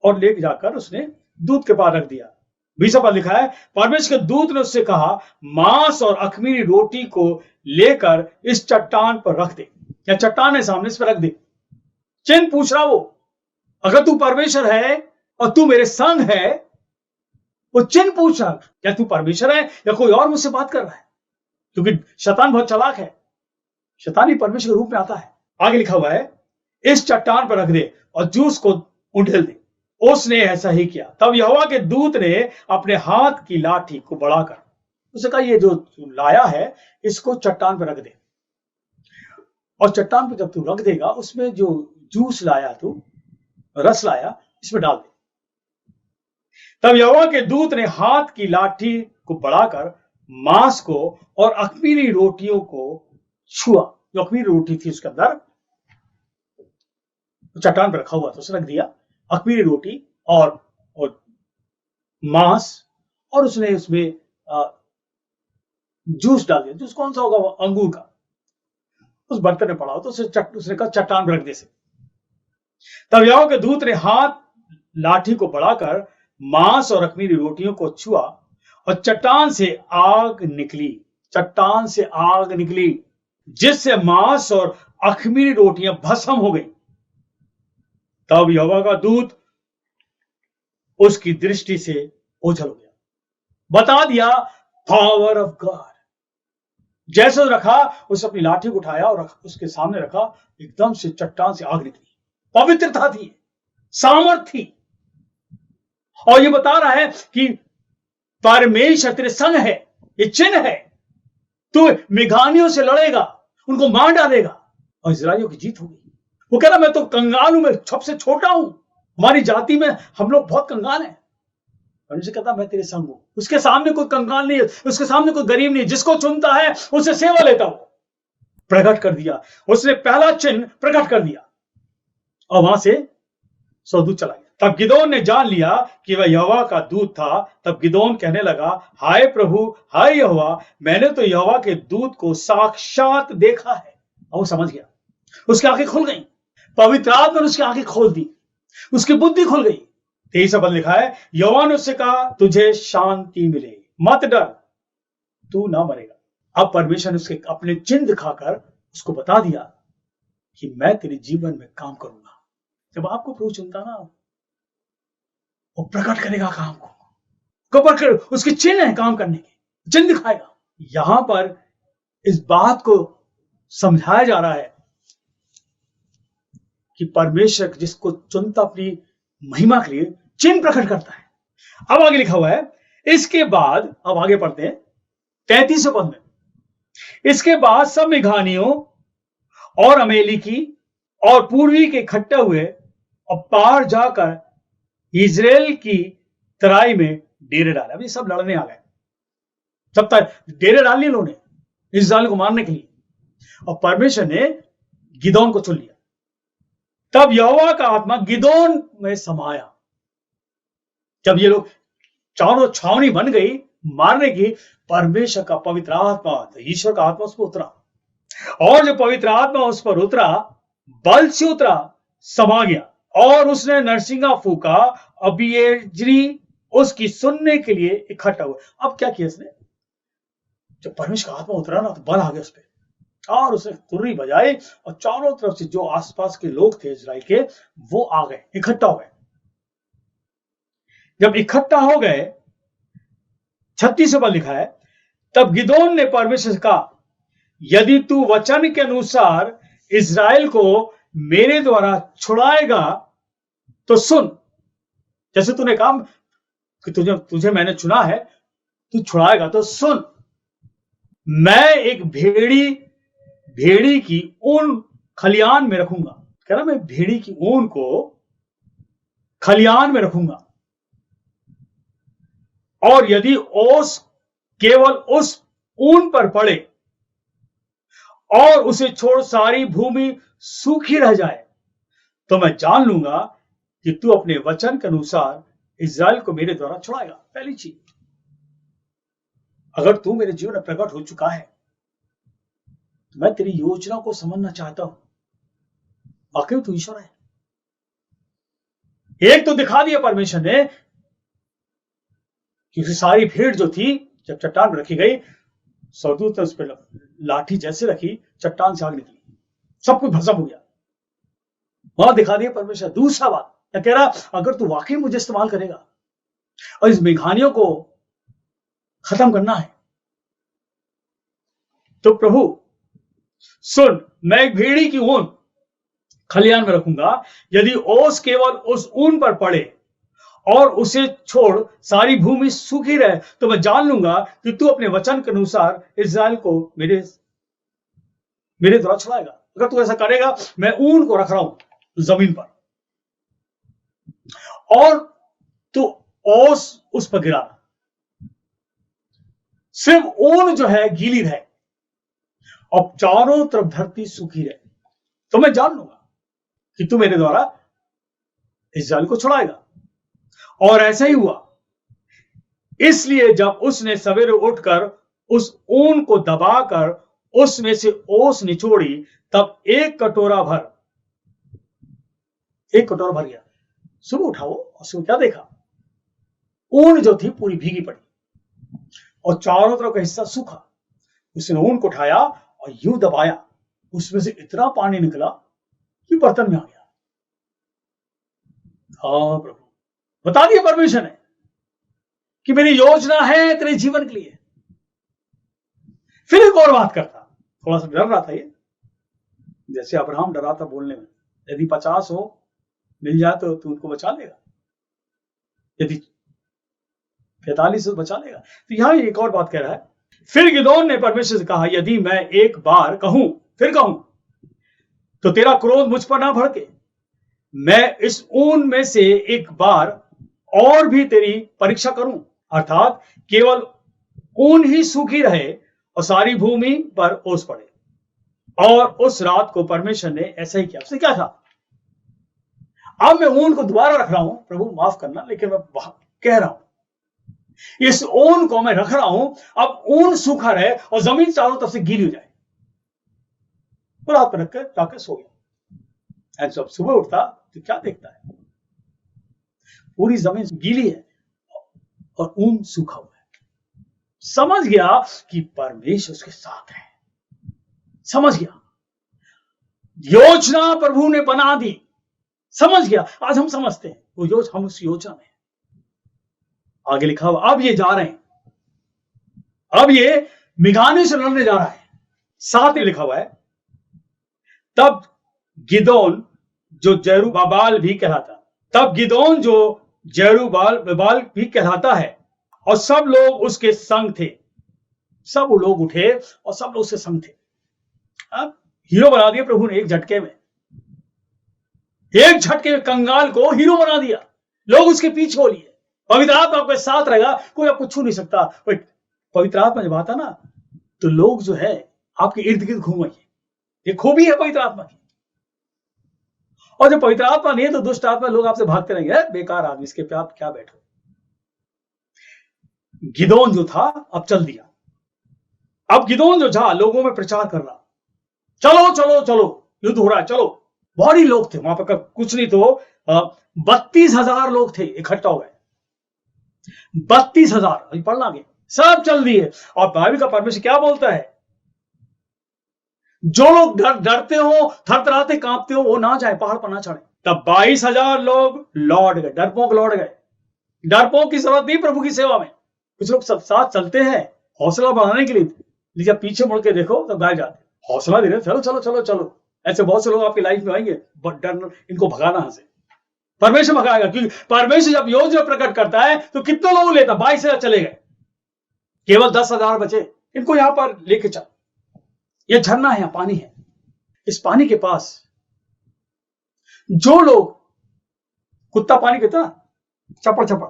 और ले जाकर उसने दूध के पास रख दिया। 20 पर लिखा है, परमेश्वर के दूत ने उससे कहा, मांस और अख़मीरी रोटी को लेकर इस चट्टान पर रख दे, या चट्टान है सामने, इस पर रख दे। चिन्ह पूछ रहा वो, अगर तू परमेश्वर है और तू मेरे संग है, वो चिन्ह पूछ रहा, क्या तू परमेश्वर है या कोई और मुझसे बात कर रहा है। क्योंकि शैतान बहुत चालाक है, शैतान ही परमेश्वर के रूप में आता है। आगे लिखा हुआ है, इस चट्टान पर रख दे और जूस को उंडेल दे। उसने ऐसा ही किया। तब यहोवा के दूत ने अपने हाथ की लाठी को बढ़ाकर उसने कहा, ये जो लाया है इसको चट्टान पर रख दे, और चट्टान पर जब तू रख देगा उसमें जो जूस लाया, तू रस लाया, इसमें डाल दे। तब यहोवा के दूत ने हाथ की लाठी को बढ़ाकर मांस को और अख़मीरी रोटियों को छुआ। जो अख़मीरी रोटी थी उसके अंदर चट्टान पर रखा हुआ था, उसने रख दिया अख़मीरी रोटी और मांस, और उसने उसमें जूस डाल दिया। जूस कौन सा होगा, वो अंगूर का, उस बर्तन में पड़ा हो, तो उसने कहा चट्टान पर रख दे से। तब यहोवा के दूत ने हाथ लाठी को बढ़ाकर मांस और अख़मीरी रोटियों को छुआ, और चट्टान से आग निकली, जिससे मांस और अख़मीरी रोटियां भस्म हो गई। तब यहोवा का दूत उसकी दृष्टि से ओझल हो गया। बता दिया पावर ऑफ गॉड। जैसे रखा, उसने अपनी लाठी को उठाया और उसके सामने रखा, एकदम से चट्टान से आग निकली। पवित्रता थी, सामर्थ थी, और ये बता रहा है कि परमेश्वर तेरे संग है। ये चिन्ह है, तू मेघानियों से लड़ेगा, उनको मार डालेगा, और इस्राएलियों की जीत होगी। वो कह रहा मैं तो कंगाल हूं, मैं सबसे छोटा हूं, हमारी जाति में हम लोग बहुत कंगाल हैं। परमेश्वर कहता मैं तेरे संग हूं। उसके सामने कोई कंगाल नहीं है, उसके सामने कोई गरीब नहीं, जिसको चुनता है उसे सेवा लेता हूं। प्रकट कर दिया, उसने पहला चिन्ह प्रकट कर दिया और वहां से स्वर्गदूत चला गया। तब गिदोन ने जान लिया कि वह यहोवा का दूत था। तब गिदोन कहने लगा, हाय प्रभु, हाय यहोवा, मैंने तो यहोवा के दूत को साक्षात देखा है। और वो समझ गया, उसकी आंखें खुल गई, पवित्र आत्मा ने उसकी आंखें खोल दी, उसकी बुद्धि खुल गई। 23 पद लिखा है, यहोवा ने उससे कहा, तुझे शांति मिले, मत डर, तू ना मरेगा। अब परमेश्वर ने उसके अपने चिन्ह दिखाकर उसको बता दिया कि मैं तेरे जीवन में काम करूंगा। जब आपको प्रभु चुनता ना, वो प्रकट करेगा काम को, कबर कर, उसके चिन्ह है काम करने के, चिन्ह दिखाएगा। यहां पर इस बात को समझाया जा रहा है कि परमेश्वर जिसको चुनता अपनी महिमा के लिए चिन्ह प्रकट करता है। अब आगे लिखा हुआ है, इसके बाद, अब आगे पढ़ते हैं 33 पद में, इसके बाद सब मेघानियों और अमेलिकी और पूर्वी के इकट्ठे हुए और पार जाकर इजराइल की तराई में डेरे डाले। अभी सब लड़ने आ गए, सब डेरे डाल लिए लोगों ने इजराइल को मारने के लिए, और परमेश्वर ने गिदोन को चुन लिया। तब यहोवा का आत्मा गिदोन में समाया। जब ये लोग चारों छावनी बन गई मारने की, परमेश्वर का पवित्र आत्मा, ईश्वर का आत्मा उस पर उतरा, और जो पवित्र आत्मा उस पर उतरा, बल से उतरा, समा गया, और उसने नरसिंगा फूका, अबीएजरी उसकी सुनने के लिए इकट्ठा हुए। अब क्या किया इसने, जब परमेश्वर का आत्मा उतरा ना, तो बल आ गया उस पर, और उसने तुर्री बजाई, और चारों तरफ से जो आसपास के लोग थे इजराइल के, वो आ गए, इकट्ठा हो गए। जब इकट्ठा हो गए, 36 पर लिखा है, तब गिदोन ने परमेश्वर से कहा, यदि तू वचन के अनुसार इजराइल को मेरे द्वारा छुड़ाएगा तो सुन। जैसे तूने कहा कि तुझे मैंने चुना है, तू छुड़ाएगा तो सुन। मैं एक भेड़ी की ऊन खलियान में रखूंगा। कह रहा मैं भेड़ी की ऊन को खलियान में रखूंगा, और यदि ओस केवल उस ऊन पर पड़े और उसे छोड़ सारी भूमि सूखी रह जाए, तो मैं जान लूंगा कि तू अपने वचन के अनुसार इजराइल को मेरे द्वारा छुड़ाएगा। पहली चीज, अगर तू मेरे जीवन में प्रकट हो चुका है, तो मैं तेरी योजना को समझना चाहता हूं, वाकई तू ईश्वर है। एक तो दिखा दिया परमेश्वर ने कि सारी भीड़ जो थी, जब चट्टान पर रखी गई, स्वर्गदूत ने उस पर लाठी जैसे रखी, चट्टान से आग निकली, सब कुछ भस्म हो गया। वहां दिखा दिया परमेश्वर। दूसरा बात क्या कह रहा, अगर तू वाकई मुझे इस्तेमाल करेगा और इस मेघानियों को खत्म करना है, तो प्रभु सुन, मैं एक भेड़ी की ऊन खलियान में रखूंगा, यदि ओस केवल उस ऊन पर पड़े और उसे छोड़ सारी भूमि सूखी रहे, तो मैं जान लूंगा कि तू अपने वचन के अनुसार इजराइल को मेरे द्वारा छुड़ाएगा। अगर तू ऐसा करेगा, मैं ऊन को रख रहा हूं जमीन पर, और तू ओस उस पर गिरा, सिर्फ ऊन जो है गीली रहे और चारों तरफ धरती सूखी रहे, तो मैं जान लूंगा कि तू मेरे द्वारा इजराइल को छुड़ाएगा। और ऐसा ही हुआ। इसलिए जब उसने सवेरे उठकर उस ऊन को दबाकर उसमें से ओस निचोड़ी, तब एक कटोरा भर गया। सुबह उठा वो, और सुबह क्या देखा, ऊन जो थी पूरी भीगी पड़ी और चारों तरफ का हिस्सा सूखा। उसने ऊन को उठाया और यूं दबाया, उसमें से इतना पानी निकला कि बर्तन में आ गया। हाँ प्रभु, बता दिया परमेश्वर ने कि मेरी योजना है तेरे जीवन के लिए। फिर एक और बात करता, थोड़ा सा डर रहा था ये, जैसे अब्राहम डरा था बोलने में, यदि 50 हो मिल जाए तो तू उनको बचा लेगा, यदि 45 हो बचा लेगा। तो यहां एक और बात कह रहा है, फिर गिदोन ने परमेश्वर से कहा, यदि मैं एक बार कहूं, फिर कहूं तो तेरा क्रोध मुझ पर ना भड़के। मैं इस ऊन में से एक बार और भी तेरी परीक्षा करूं, अर्थात केवल ऊन ही सूखी रहे और सारी भूमि पर ओस पड़े। और उस रात को परमेश्वर ने ऐसा ही किया। उसने क्या था? अब मैं ऊन को दोबारा रख रहा हूं, प्रभु माफ करना, लेकिन मैं कह रहा हूं इस ऊन को मैं रख रहा हूं, अब ऊन सूखा रहे और जमीन चारों तरफ से गीली हो जाए। और हाथ पर रखकर जाकर सो गया। एंड जब सुबह उठता तो क्या देखता है? पूरी जमीन गीली है और ऊन सूखा हुआ है। समझ गया कि परमेश्वर उसके साथ है। समझ गया, योजना प्रभु ने बना दी। समझ गया। आज हम समझते हैं वो हम उस योजना में। आगे लिखा हुआ, अब ये जा रहे हैं, अब ये मिघानी से लड़ने जा रहा है। साथ ही लिखा हुआ है, तब गिदोन जो जेरुब्बाल भी कहलाता, तब गिदोन जो जेरुब्बाल भी कहलाता है और सब लोग उसके संग थे। सब लोग उठे और सब लोग उसके संग थे। अब हीरो बना दिया प्रभु ने एक झटके में। एक झटके में कंगाल को हीरो बना दिया। लोग उसके पीछे हो लिए। पवित्र आत्मा आपके साथ रहेगा, कोई आपको छू नहीं सकता। पवित्र आत्मा जब आता ना तो लोग जो है आपके इर्द गिर्द घूमेंगे। ये खूबी है पवित्र आत्मा की। और जब पवित्र आत्मा नहीं है तो दुष्ट आत्मा लोग आपसे भागते रहेंगे, बेकार आदमी, इसके पे आप क्या बैठो। गिदोन जो था अब चल दिया। अब गिदोन जो था लोगों में प्रचार कर रहा, चलो चलो चलो युद्ध हो रहा है, चलो। बहुत ही लोग थे वहां पर, कुछ नहीं तो 32,000 लोग थे इकट्ठा हो गए। 32,000 अभी पढ़ना आगे, सब चल दिए। और बाइबल का परमेश्वर क्या बोलता है? जो लोग डरते हो, थरथराते कांपते हो, वो ना जाए, पहाड़ पर ना चढ़े। तब 22,000 लोग लौट गए, डरपोक लौट गए। डरपोक की जरूरत नहीं प्रभु की सेवा में। कुछ लोग सब साथ चलते हैं हौसला बढ़ाने के लिए, जब पीछे मुड़ के देखो तो गाय जाते, हौसला दे रहे, चलो चलो चलो चलो। ऐसे बहुत से लोग आपकी लाइफ में आएंगे, डर, इनको भगाना यहां से। परमेश्वर भगाएगा, क्योंकि परमेश्वर जब योजना प्रकट करता है तो कितने लोग लेता? 22,000 चले गए, केवल 10,000 बचे। इनको यहां पर लेके चल, ये झरना है, यहां पानी है। इस पानी के पास जो लोग, कुत्ता पानी पीता ना, चपड़ चपड़,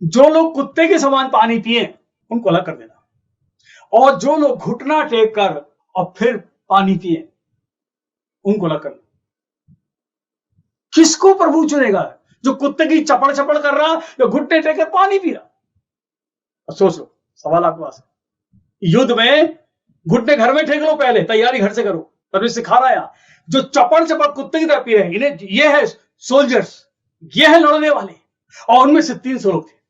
जो लोग कुत्ते के समान पानी पिए उनको अलग कर देना। और जो लोग घुटना टेक कर और फिर पानी पिए उनको अलग करना। किसको प्रभु चुनेगा? जो कुत्ते की चपड़ चपड़ कर रहा या घुटने टेक कर पानी पी रहा? अब सोच लो, सवाल आपके पास है। युद्ध में घुटने घर में टेक लो, पहले तैयारी घर से करो। तभी सिखा रहा है जो चपड़ चपड़ कुत्ते की तरह पी रहे हैं, इन्हें ये है सोल्जर्स, ये है लड़ने वाले। और उनमें से 300 लोग थे।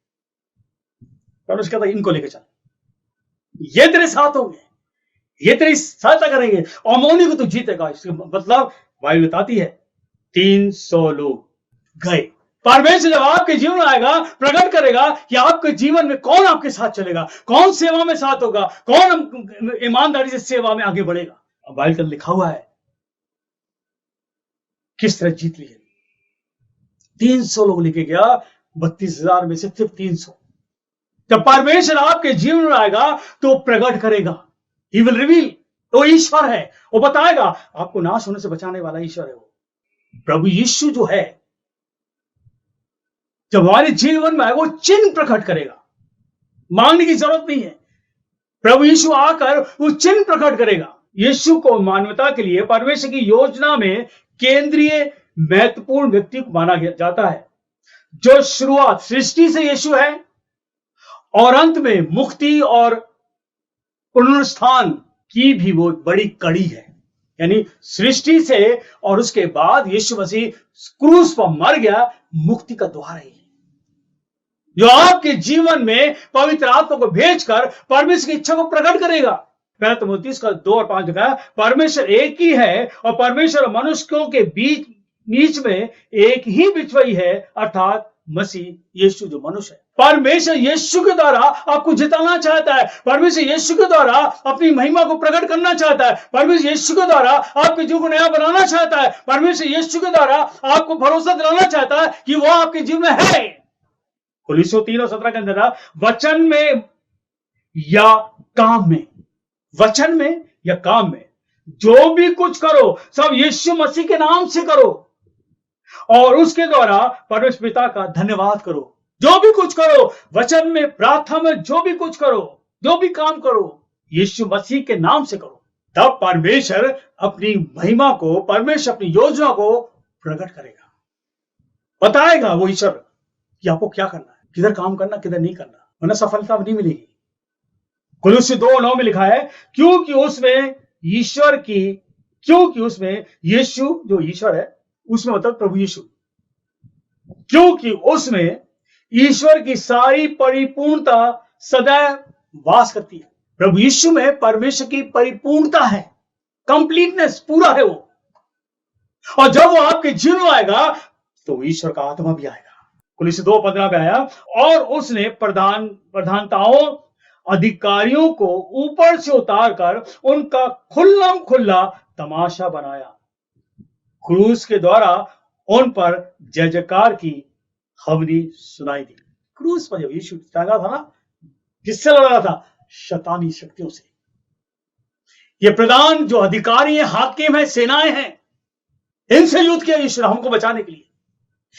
पर उसके बाद इनको लेके चल, ये तेरे साथ होंगे, ये तेरी सहायता करेंगे और मौनी को तू जीतेगा। इसका मतलब बाइबल बताती है 300 लोग गए। परमेश्वर जब आपके जीवन में आएगा, प्रकट करेगा कि आपके जीवन में कौन आपके साथ चलेगा, कौन सेवा में साथ होगा, कौन ईमानदारी से सेवा में आगे बढ़ेगा। अब बाइबल लिखा हुआ है किस तरह जीत लिए। 300 लोग लेके गया, 32,000 में से सिर्फ 300। जब परमेश्वर आपके जीवन में आएगा तो प्रकट करेगा, ही विल रिवील। वो ईश्वर है, वो बताएगा, आपको नाश होने से बचाने वाला ईश्वर है। वो प्रभु यीशु जो है, जब हमारे जीवन में आएगा वो चिन्ह प्रकट करेगा। मांगने की जरूरत नहीं है, प्रभु यीशु आकर वो चिन्ह प्रकट करेगा। यीशु को मानवता के लिए परमेश्वर की योजना में केंद्रीय महत्वपूर्ण व्यक्ति को माना जाता है। जो शुरुआत सृष्टि से यीशु है और अंत में मुक्ति और पुनरुत्थान की भी वो बड़ी कड़ी है। यानी सृष्टि से और उसके बाद यीशु मसीह क्रूस पर मर गया, मुक्ति का द्वार है, जो आपके जीवन में पवित्र आत्मा को भेजकर परमेश्वर की इच्छा को प्रकट करेगा। पहला तीमुथियुस 2 और 5 लिखा है, परमेश्वर एक ही है और परमेश्वर और मनुष्यों के बीच में एक ही बिचवई है, अर्थात मसीह यीशु जो मनुष्य है। परमेश्वर यीशु के द्वारा आपको जिताना चाहता है। परमेश्वर यीशु के द्वारा अपनी महिमा को प्रकट करना चाहता है। परमेश्वर यीशु के द्वारा आपके जीवन को नया बनाना चाहता है। परमेश्वर यीशु के द्वारा आपको भरोसा दिलाना चाहता है कि वो आपके जीवन में है। कोलोसियों 3 और 17 के अंदर, वचन में या काम में, वचन में या काम में जो भी कुछ करो सब यीशु मसीह के नाम से करो और उसके द्वारा परमेश्वर पिता का धन्यवाद करो। जो भी कुछ करो, वचन में, प्रार्थना में, जो भी कुछ करो, जो भी काम करो, यीशु मसीह के नाम से करो। तब परमेश्वर अपनी महिमा को, परमेश्वर अपनी योजना को प्रकट करेगा, बताएगा वो ईश्वर कि आपको क्या करना है, किधर काम करना, किधर नहीं करना, वरना सफलता नहीं मिलेगी। कुलुस्सी 2:9 में लिखा है, क्योंकि उसमें यीशु जो ईश्वर है, उसमें मतलब प्रभु यीशु, क्योंकि उसमें ईश्वर की सारी परिपूर्णता सदैव वास करती है। प्रभु यीशु में परमेश्वर की परिपूर्णता है, कंप्लीटनेस, पूरा है वो। और जब वो आपके जीवन में आएगा तो ईश्वर का आत्मा भी आएगा। कुलुस्सी 2:15 में आया, और उसने प्रधानताओं, अधिकारियों को ऊपर से उतार कर उनका खुल्लम खुल्ला तमाशा बनाया। क्रूस के द्वारा उन पर जय जयकार की खबरी सुनाई दी। क्रूस पर जब यीशु टंगा था ना, किससे लड़ा था? शैतानी शक्तियों से। ये प्रधान जो अधिकारी हैं, हाकिम हैं, सेनाएं हैं, इनसे युद्ध किया यीशु हमको बचाने के लिए।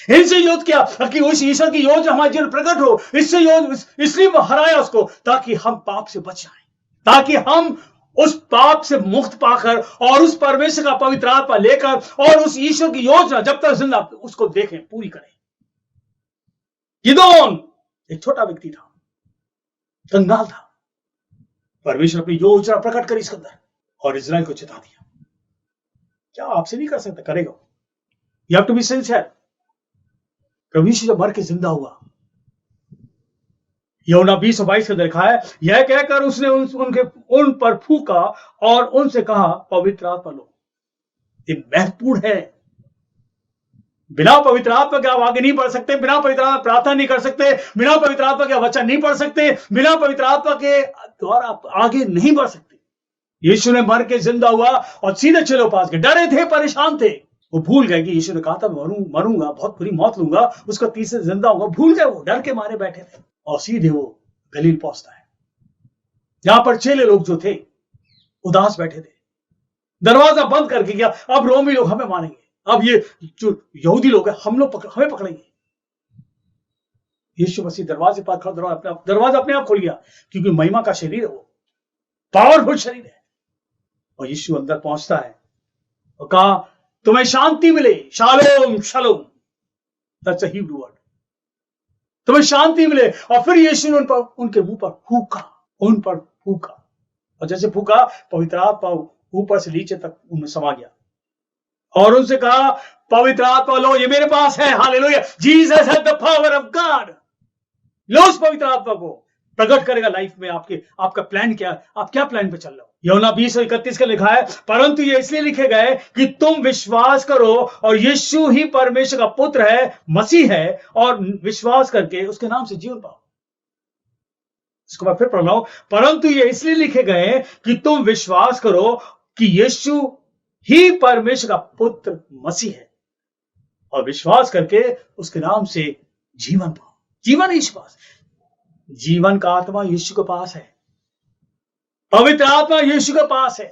इनसे युद्ध किया कि उस ईश्वर की योजना हमारे जीवन प्रकट हो। इससे इसलिए हराया उसको, ताकि हम पाप से बच जाएं, ताकि हम उस पाप से मुक्त पाकर और उस परमेश्वर का पवित्र आत्मा लेकर और उस ईश्वर की योजना जब तक जिंदा उसको देखें, पूरी करें। गिदोन एक छोटा व्यक्ति था, कंगाल था। परमेश्वर अपनी योजना प्रकट करी इसके अंदर और इजराइल को चिता दिया। क्या आपसे नहीं कर सकता? करेगा। You have to be sincere. प्रभु यीशु जब मर के जिंदा हुआ, यूहन्ना 20:22 में लिखा है, यह कहकर उसने उन पर फूका और उनसे कहा, पवित्र आत्मा लो। ये महत्वपूर्ण है। बिना पवित्र आत्मा के आप आगे नहीं बढ़ सकते, बिना पवित्र आत्मा प्रार्थना नहीं कर सकते, बिना पवित्र आत्मा के वचन नहीं पढ़ सकते, बिना पवित्र आत्मा के द्वारा आप आगे नहीं बढ़ सकते। यीशु ने मर के जिंदा हुआ और सीधे चलो पास गए। डरे थे, परेशान थे। वो भूल गए कि यीशु ने कहा था मरूंगा, बहुत बुरी मौत लूंगा, उसका तीसरे जिंदा होगा। भूल गए, वो डर के मारे बैठे थे। और सीधे वो गलील पहुंचता है, जहां पर चेले लोग जो थे उदास बैठे थे, दरवाजा बंद करके गया। अब रोमी लोग हमें मारेंगे, अब ये जो यहूदी लोग हैं हमें पकड़ेंगे। यीशु मसीह दरवाजे पर खड़ा, दरवाजा अपने आप खुल गया, क्योंकि महिमा का शरीर है, वो पावरफुल शरीर है। और यीशु अंदर पहुंचता है और कहा, तुम्हें शांति मिले। Shalom shalom, that's a Hebrew word, तुम्हें शांति मिले। और फिर यीशु ने उनके मुंह पर फूका, और जैसे फूका, पवित्र आत्मा ऊपर से नीचे तक उनमें समा गया। और उनसे कहा, पवित्र आत्मा लो, ये मेरे पास है। Hallelujah, Jesus has the power of God. लो उस पवित्र आत्मा को, प्रकट करेगा लाइफ में आपका प्लान क्या, आप क्या प्लान पे चल रहे हो। यूहन्ना 20:31 का लिखा है, परंतु ये इसलिए लिखे गए कि तुम विश्वास करो और यीशु ही परमेश्वर का पुत्र है, मसीह है, और विश्वास करके उसके नाम से जीवन पाओ। इसको मैं फिर पढ़ रहा हूं, परंतु ये इसलिए लिखे गए कि तुम विश्वास करो कि यीशु ही परमेश्वर का पुत्र मसीह है, और विश्वास करके उसके नाम से जीवन पाओ। जीवन यीशु पास, जीवन का आत्मा यीशु के पास है, पवित्र आत्मा यीशु के पास है।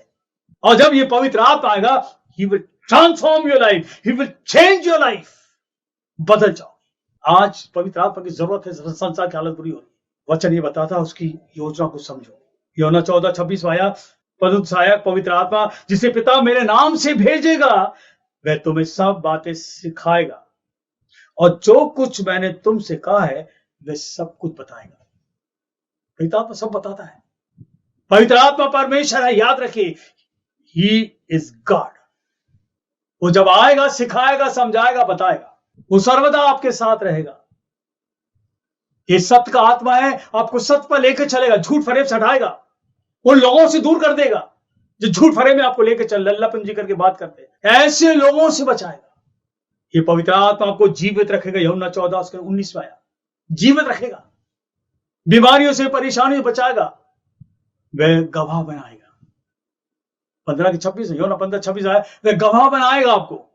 और जब ये पवित्र आत्मा आएगा, he will transform your life, he will change your life. बदल जाओ। आज पवित्र आत्मा की जरूरत है, संसार की हालत बुरी हो रही है। वचन ये बताता है, उसकी योजना को समझो। यूहन्ना 14:26 में आया, परंतु सहायक पवित्र आत्मा जिसे पिता मेरे नाम से भेजेगा, वह तुम्हें सब बातें सिखाएगा और जो कुछ मैंने तुमसे कहा है वह सब कुछ बताएगा। पवित्र आत्मा सब बताता है। पवित्र आत्मा परमेश्वर है, याद रखिए, ही इज गॉड। वो जब आएगा, सिखाएगा, समझाएगा, बताएगा। वो सर्वदा आपके साथ रहेगा। ये सत्य का आत्मा है, आपको सत्य पर लेकर चलेगा, झूठ फरेब से हटाएगा, उन लोगों से दूर कर देगा जो झूठ फरेब में आपको लेकर चल लल्लापंजी करके बात करते हैं। ऐसे लोगों से बचाएगा। ये पवित्र आत्मा आपको जीवित रखेगा। यूहन्ना 14:19 में आया, जीवित रखेगा, बीमारियों से, परेशानियों से बचाएगा, वह गवाह बनाएगा। 15:26 यूहन्ना 15:26 आया, वह गवाह बनाएगा आपको।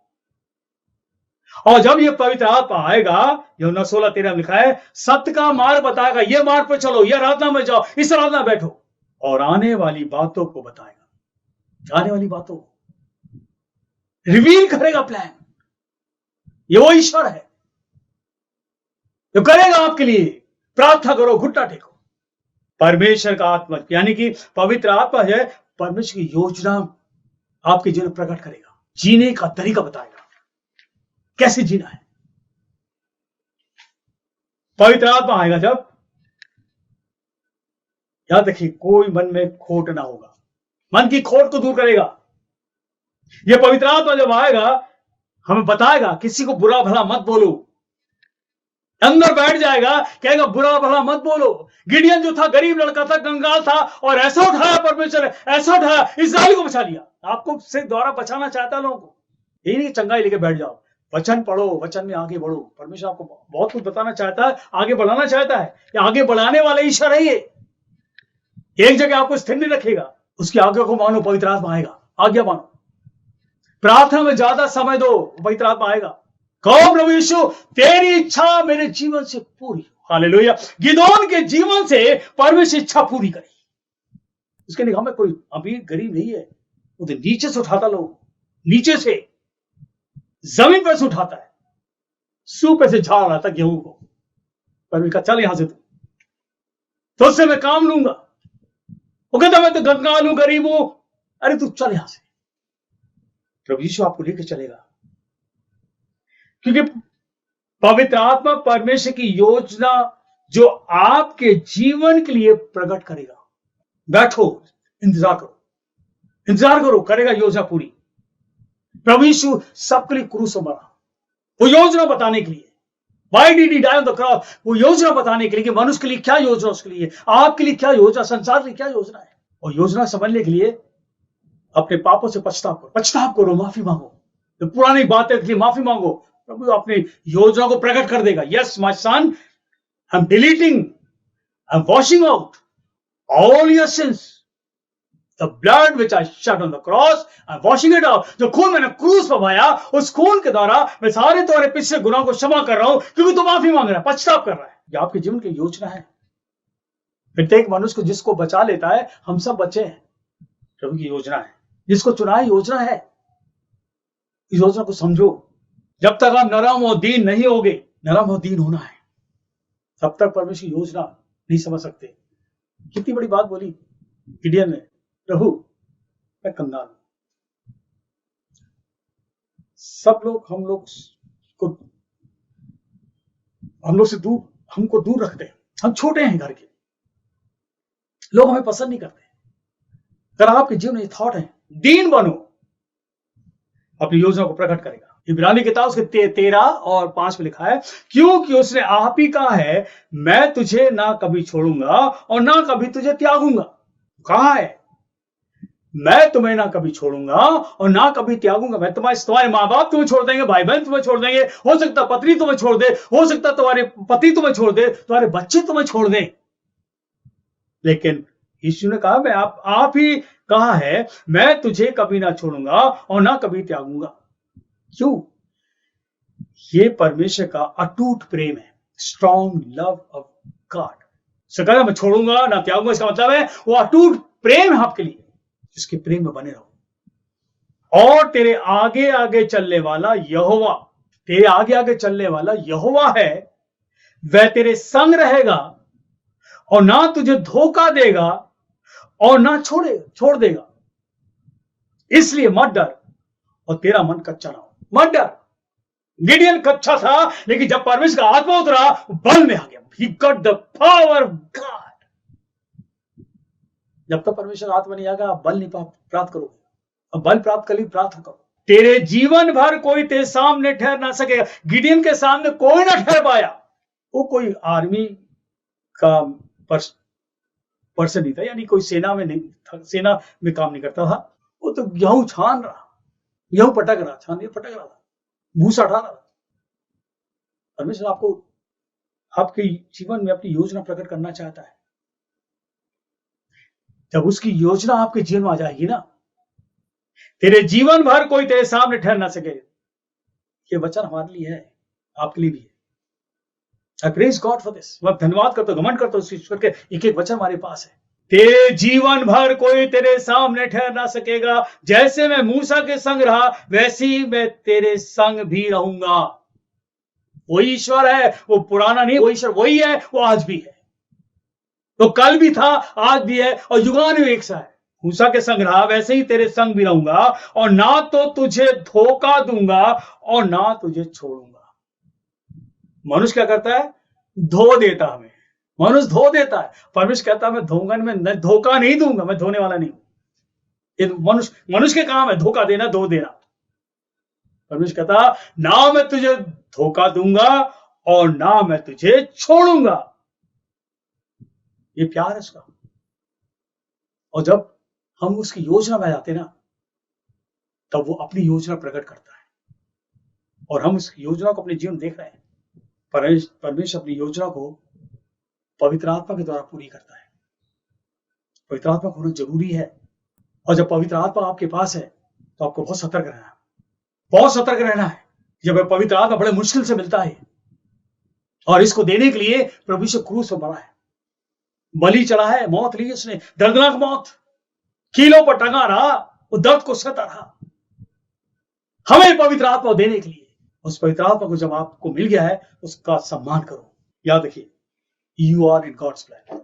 और जब ये पवित्र आत्मा आएगा, यूहन्ना 16:13 में लिखा है, सत्य का मार्ग बताएगा, ये मार्ग पर चलो, ये आराधना में जाओ, इस आराधना में बैठो, और आने वाली बातों को बताएगा। आने वाली बातों रिवील करेगा प्लान। ये वो ईश्वर है जो करेगा आपके लिए। प्रार्थना करो, घुटना टेको। परमेश्वर का आत्मा यानी कि पवित्र आत्मा है, परमेश्वर की योजना आपके जीवन में प्रकट करेगा, जीने का तरीका बताएगा, कैसे जीना है। पवित्र आत्मा आएगा जब, याद रखिए, कोई मन में खोट ना होगा, मन की खोट को दूर करेगा। यह पवित्र आत्मा जब आएगा, हमें बताएगा किसी को बुरा भला मत बोलो। अंदर बैठ जाएगा, कहेगा बुरा भला मत बोलो। गिडियन जो था, गरीब लड़का था, कंगाल था, और ऐसा उठाया परमेश्वर, ऐसा उठाया, इस्राएल को बचा लिया। आपको से द्वारा बचाना चाहता है लोगों को। यही नहीं चंगाई लेके बैठ जाओ, वचन पढ़ो, वचन में आगे बढ़ो। परमेश्वर आपको बहुत कुछ बताना चाहता है, आगे बढ़ाना चाहता है। आगे बढ़ाने वाले ईश्वर है ये। एक जगह आपको स्थिर नहीं रखेगा। उसकी आज्ञा को मानो, पवित्र आत्मा आएगा, आज्ञा मानो। प्रार्थना में ज्यादा समय दो, पवित्र आत्मा आएगा। कहो प्रभु यीशु, तेरी इच्छा मेरे जीवन से पूरी हो। हालेलुया। गिदोन के जीवन से परमेश्वर इच्छा पूरी करी। उसके निगाह में कोई अमीर गरीब नहीं है, वो तो नीचे से उठाता, लोग नीचे से जमीन पर से उठाता है, सूप पे से झाड़ रहा था गेहूं को। परमेश्वर चल यहां से, तो उससे मैं काम लूंगा। वो कहता मैं तो कंगाल हूं, गरीब हूं, अरे तू चल यहां से। प्रभु यीशु आपको लेकर चलेगा, क्योंकि पवित्र आत्मा परमेश्वर की योजना जो आपके जीवन के लिए प्रकट करेगा। बैठो, इंतजार करो, इंतजार करो, करेगा योजना पूरी। प्रभु यीशु सबके लिए क्रूस पर मरा, वो योजना बताने के लिए। Why did he die on the cross? वो योजना बताने के लिए कि मनुष्य के लिए क्या योजना, उसके लिए, आपके लिए क्या योजना, संसार के लिए क्या योजना है। और योजना समझने के लिए अपने पापों से पछताव करो, माफी मांगो, तो पुरानी बातें के लिए माफी मांगो। प्रभु अपनी योजना को प्रकट कर देगा। Yes my son, I am deleting, I am washing out all your sins, the blood which I shed on the cross, I am washing it out. जो खून मैंने क्रूस पर बहाया, उस खून के द्वारा मैं सारे तुम्हारे पिछले गुनाह को क्षमा कर रहा हूं, क्योंकि तू माफी मांग रहा है, पछताव कर रहा है। यह आपके जीवन की योजना है। प्रत्येक मनुष्य को जिसको बचा लेता है, हम सब बचे हैं, प्रभु की योजना है। जिसको चुना है, योजना है। इस योजना को समझो। जब तक आप नरम और दीन नहीं होगे, नरम और दीन होना है, तब तक परमेश्वर की योजना नहीं समझ सकते। कितनी बड़ी बात बोली गिडियन ने, प्रभु मैं कंगाल हूं। सब लोग हम लोग से दूर, हमको दूर रखते हैं। हम छोटे हैं घर के, लोग हमें पसंद नहीं करते। अगर आपके जीवन में ये थॉट है, दीन बनो, अपनी योजना को प्रकट करेगा। इब्रानी किताब उसके 13 और 5 में लिखा है, क्योंकि उसने आप ही कहा है, मैं तुझे ना कभी छोड़ूंगा और ना कभी तुझे त्यागूंगा। कहा है, मैं तुम्हें ना कभी छोड़ूंगा और ना कभी त्यागूंगा। मैं तुम्हारे माँ बाप तुम्हें छोड़ देंगे, भाई बहन तुम्हें छोड़ देंगे, हो सकता पत्नी तुम्हें छोड़ दे, हो सकता तुम्हारे पति तुम्हें छोड़ दे, तुम्हारे बच्चे तुम्हें छोड़ दें, लेकिन यीशु ने कहा, मैं आप ही कहा है, मैं तुझे कभी ना छोड़ूंगा और ना कभी त्यागूंगा। क्यों? ये परमेश्वर का अटूट प्रेम है, स्ट्रॉन्ग लव ऑफ गॉड। सका मैं छोड़ूंगा ना त्यागूंगा, इसका मतलब है वो अटूट प्रेम है आपके लिए, जिसके प्रेम में बने रहो। और तेरे आगे आगे चलने वाला यहोवा, तेरे आगे आगे चलने वाला यहोवा है, वह तेरे संग रहेगा और ना तुझे धोखा देगा और ना छोड़ देगा। इसलिए मत डर और तेरा मन कच्चा ना हो। मत डर। गिडियन कच्चा था, लेकिन जब परमेश्वर का आत्मा उतरा, बल में आ गया। He got the power of God। जब तक परमेश्वर आत्मा नहीं आएगा, आप बल नहीं प्राप्त करोगे। अब बल प्राप्त कर ली, प्रार्थना करो। तेरे जीवन भर कोई तेरे सामने ठहर ना सकेगा। गिडियन के सामने कोई ना ठहर पाया। वो कोई आर्मी का पर्सन नहीं था, यानी कोई सेना में नहीं था, सेना में काम नहीं करता था। वो तो गेहूं छान रहा, गेहूं पटक रहा, छान पटक रहा था, भूसा उठा रहा था। परमेश्वर आपको आपके जीवन में अपनी योजना प्रकट करना चाहता है। जब उसकी योजना आपके जीवन में आ जाएगी ना, तेरे जीवन भर कोई तेरे सामने ठहर ना सके। ये वचन हमारे लिए है, आपके लिए भी है। I praise God for this। मैं धन्यवाद करता हूं, घमंड करता हूं ईश्वर के एक एक वचन हमारे पास है। तेरे जीवन भर कोई तेरे सामने ठहर ना सकेगा। जैसे मैं मूसा के संग रहा, वैसे ही मैं तेरे संग भी रहूंगा। वही ईश्वर है, वो पुराना नहीं, वो ईश्वर वही है, वो आज भी है। तो कल भी था, आज भी है, और युगानुयुग एक सा है। मूसा के संग रहा, वैसे ही तेरे संग भी रहूंगा, और ना तो तुझे धोखा दूंगा और ना तुझे छोड़ूंगा। मनुष्य क्या करता है? धो देता हमें। मनुष्य धो देता है। परमेश्वर कहता है मैं धोखा में धोखा नहीं दूंगा, मैं धोने वाला नहीं हूं। ये मनुष्य के काम है धोखा देना, धो देना। परमेश्वर कहता ना मैं तुझे धोखा दूंगा और ना मैं तुझे छोड़ूंगा। ये प्यार है उसका। और जब हम उसकी योजना में जाते ना, तब वो अपनी योजना प्रकट करता है, और हम उस योजना को अपने जीवन देख रहे हैं। परमेश्वर अपनी योजना को पवित्र आत्मा के द्वारा पूरी करता है। पवित्र आत्मा होना जरूरी है। और जब पवित्र आत्मा आपके पास है, तो आपको बहुत सतर्क रहना है, बहुत सतर्क रहना है। जब पवित्र आत्मा बड़े मुश्किल से मिलता है, और इसको देने के लिए प्रभु यीशु क्रूस पर मरा है, बलि चढ़ा है, मौत ली उसने, दर्दनाक मौत, कीलों पर टंगा रहा, वो दर्द को सहता रहा, हमें पवित्र आत्मा देने के लिए। उस पवित्र आत्मा को जब आपको मिल गया है, उसका सम्मान करो। याद रखिए, you are in God's plan.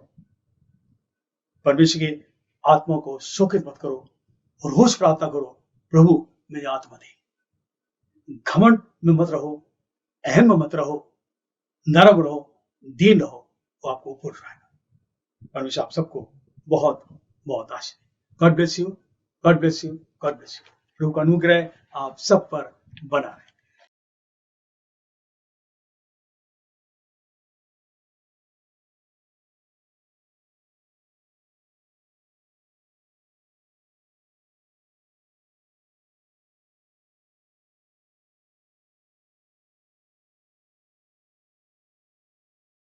परमेश्वर की आत्मा को शोकित मत करो, और रोज प्रार्थना करो, प्रभु मेरी आत्मा दे। घमंड में मत रहो, अहम में मत रहो, नरम रहो, दीन रहो, वो आपको ऊपर उठाएगा। परमेश्वर आप सबको बहुत बहुत आशीष। God bless you, God bless you, God bless you. प्रभु का अनुग्रह आप सब पर बना रहे।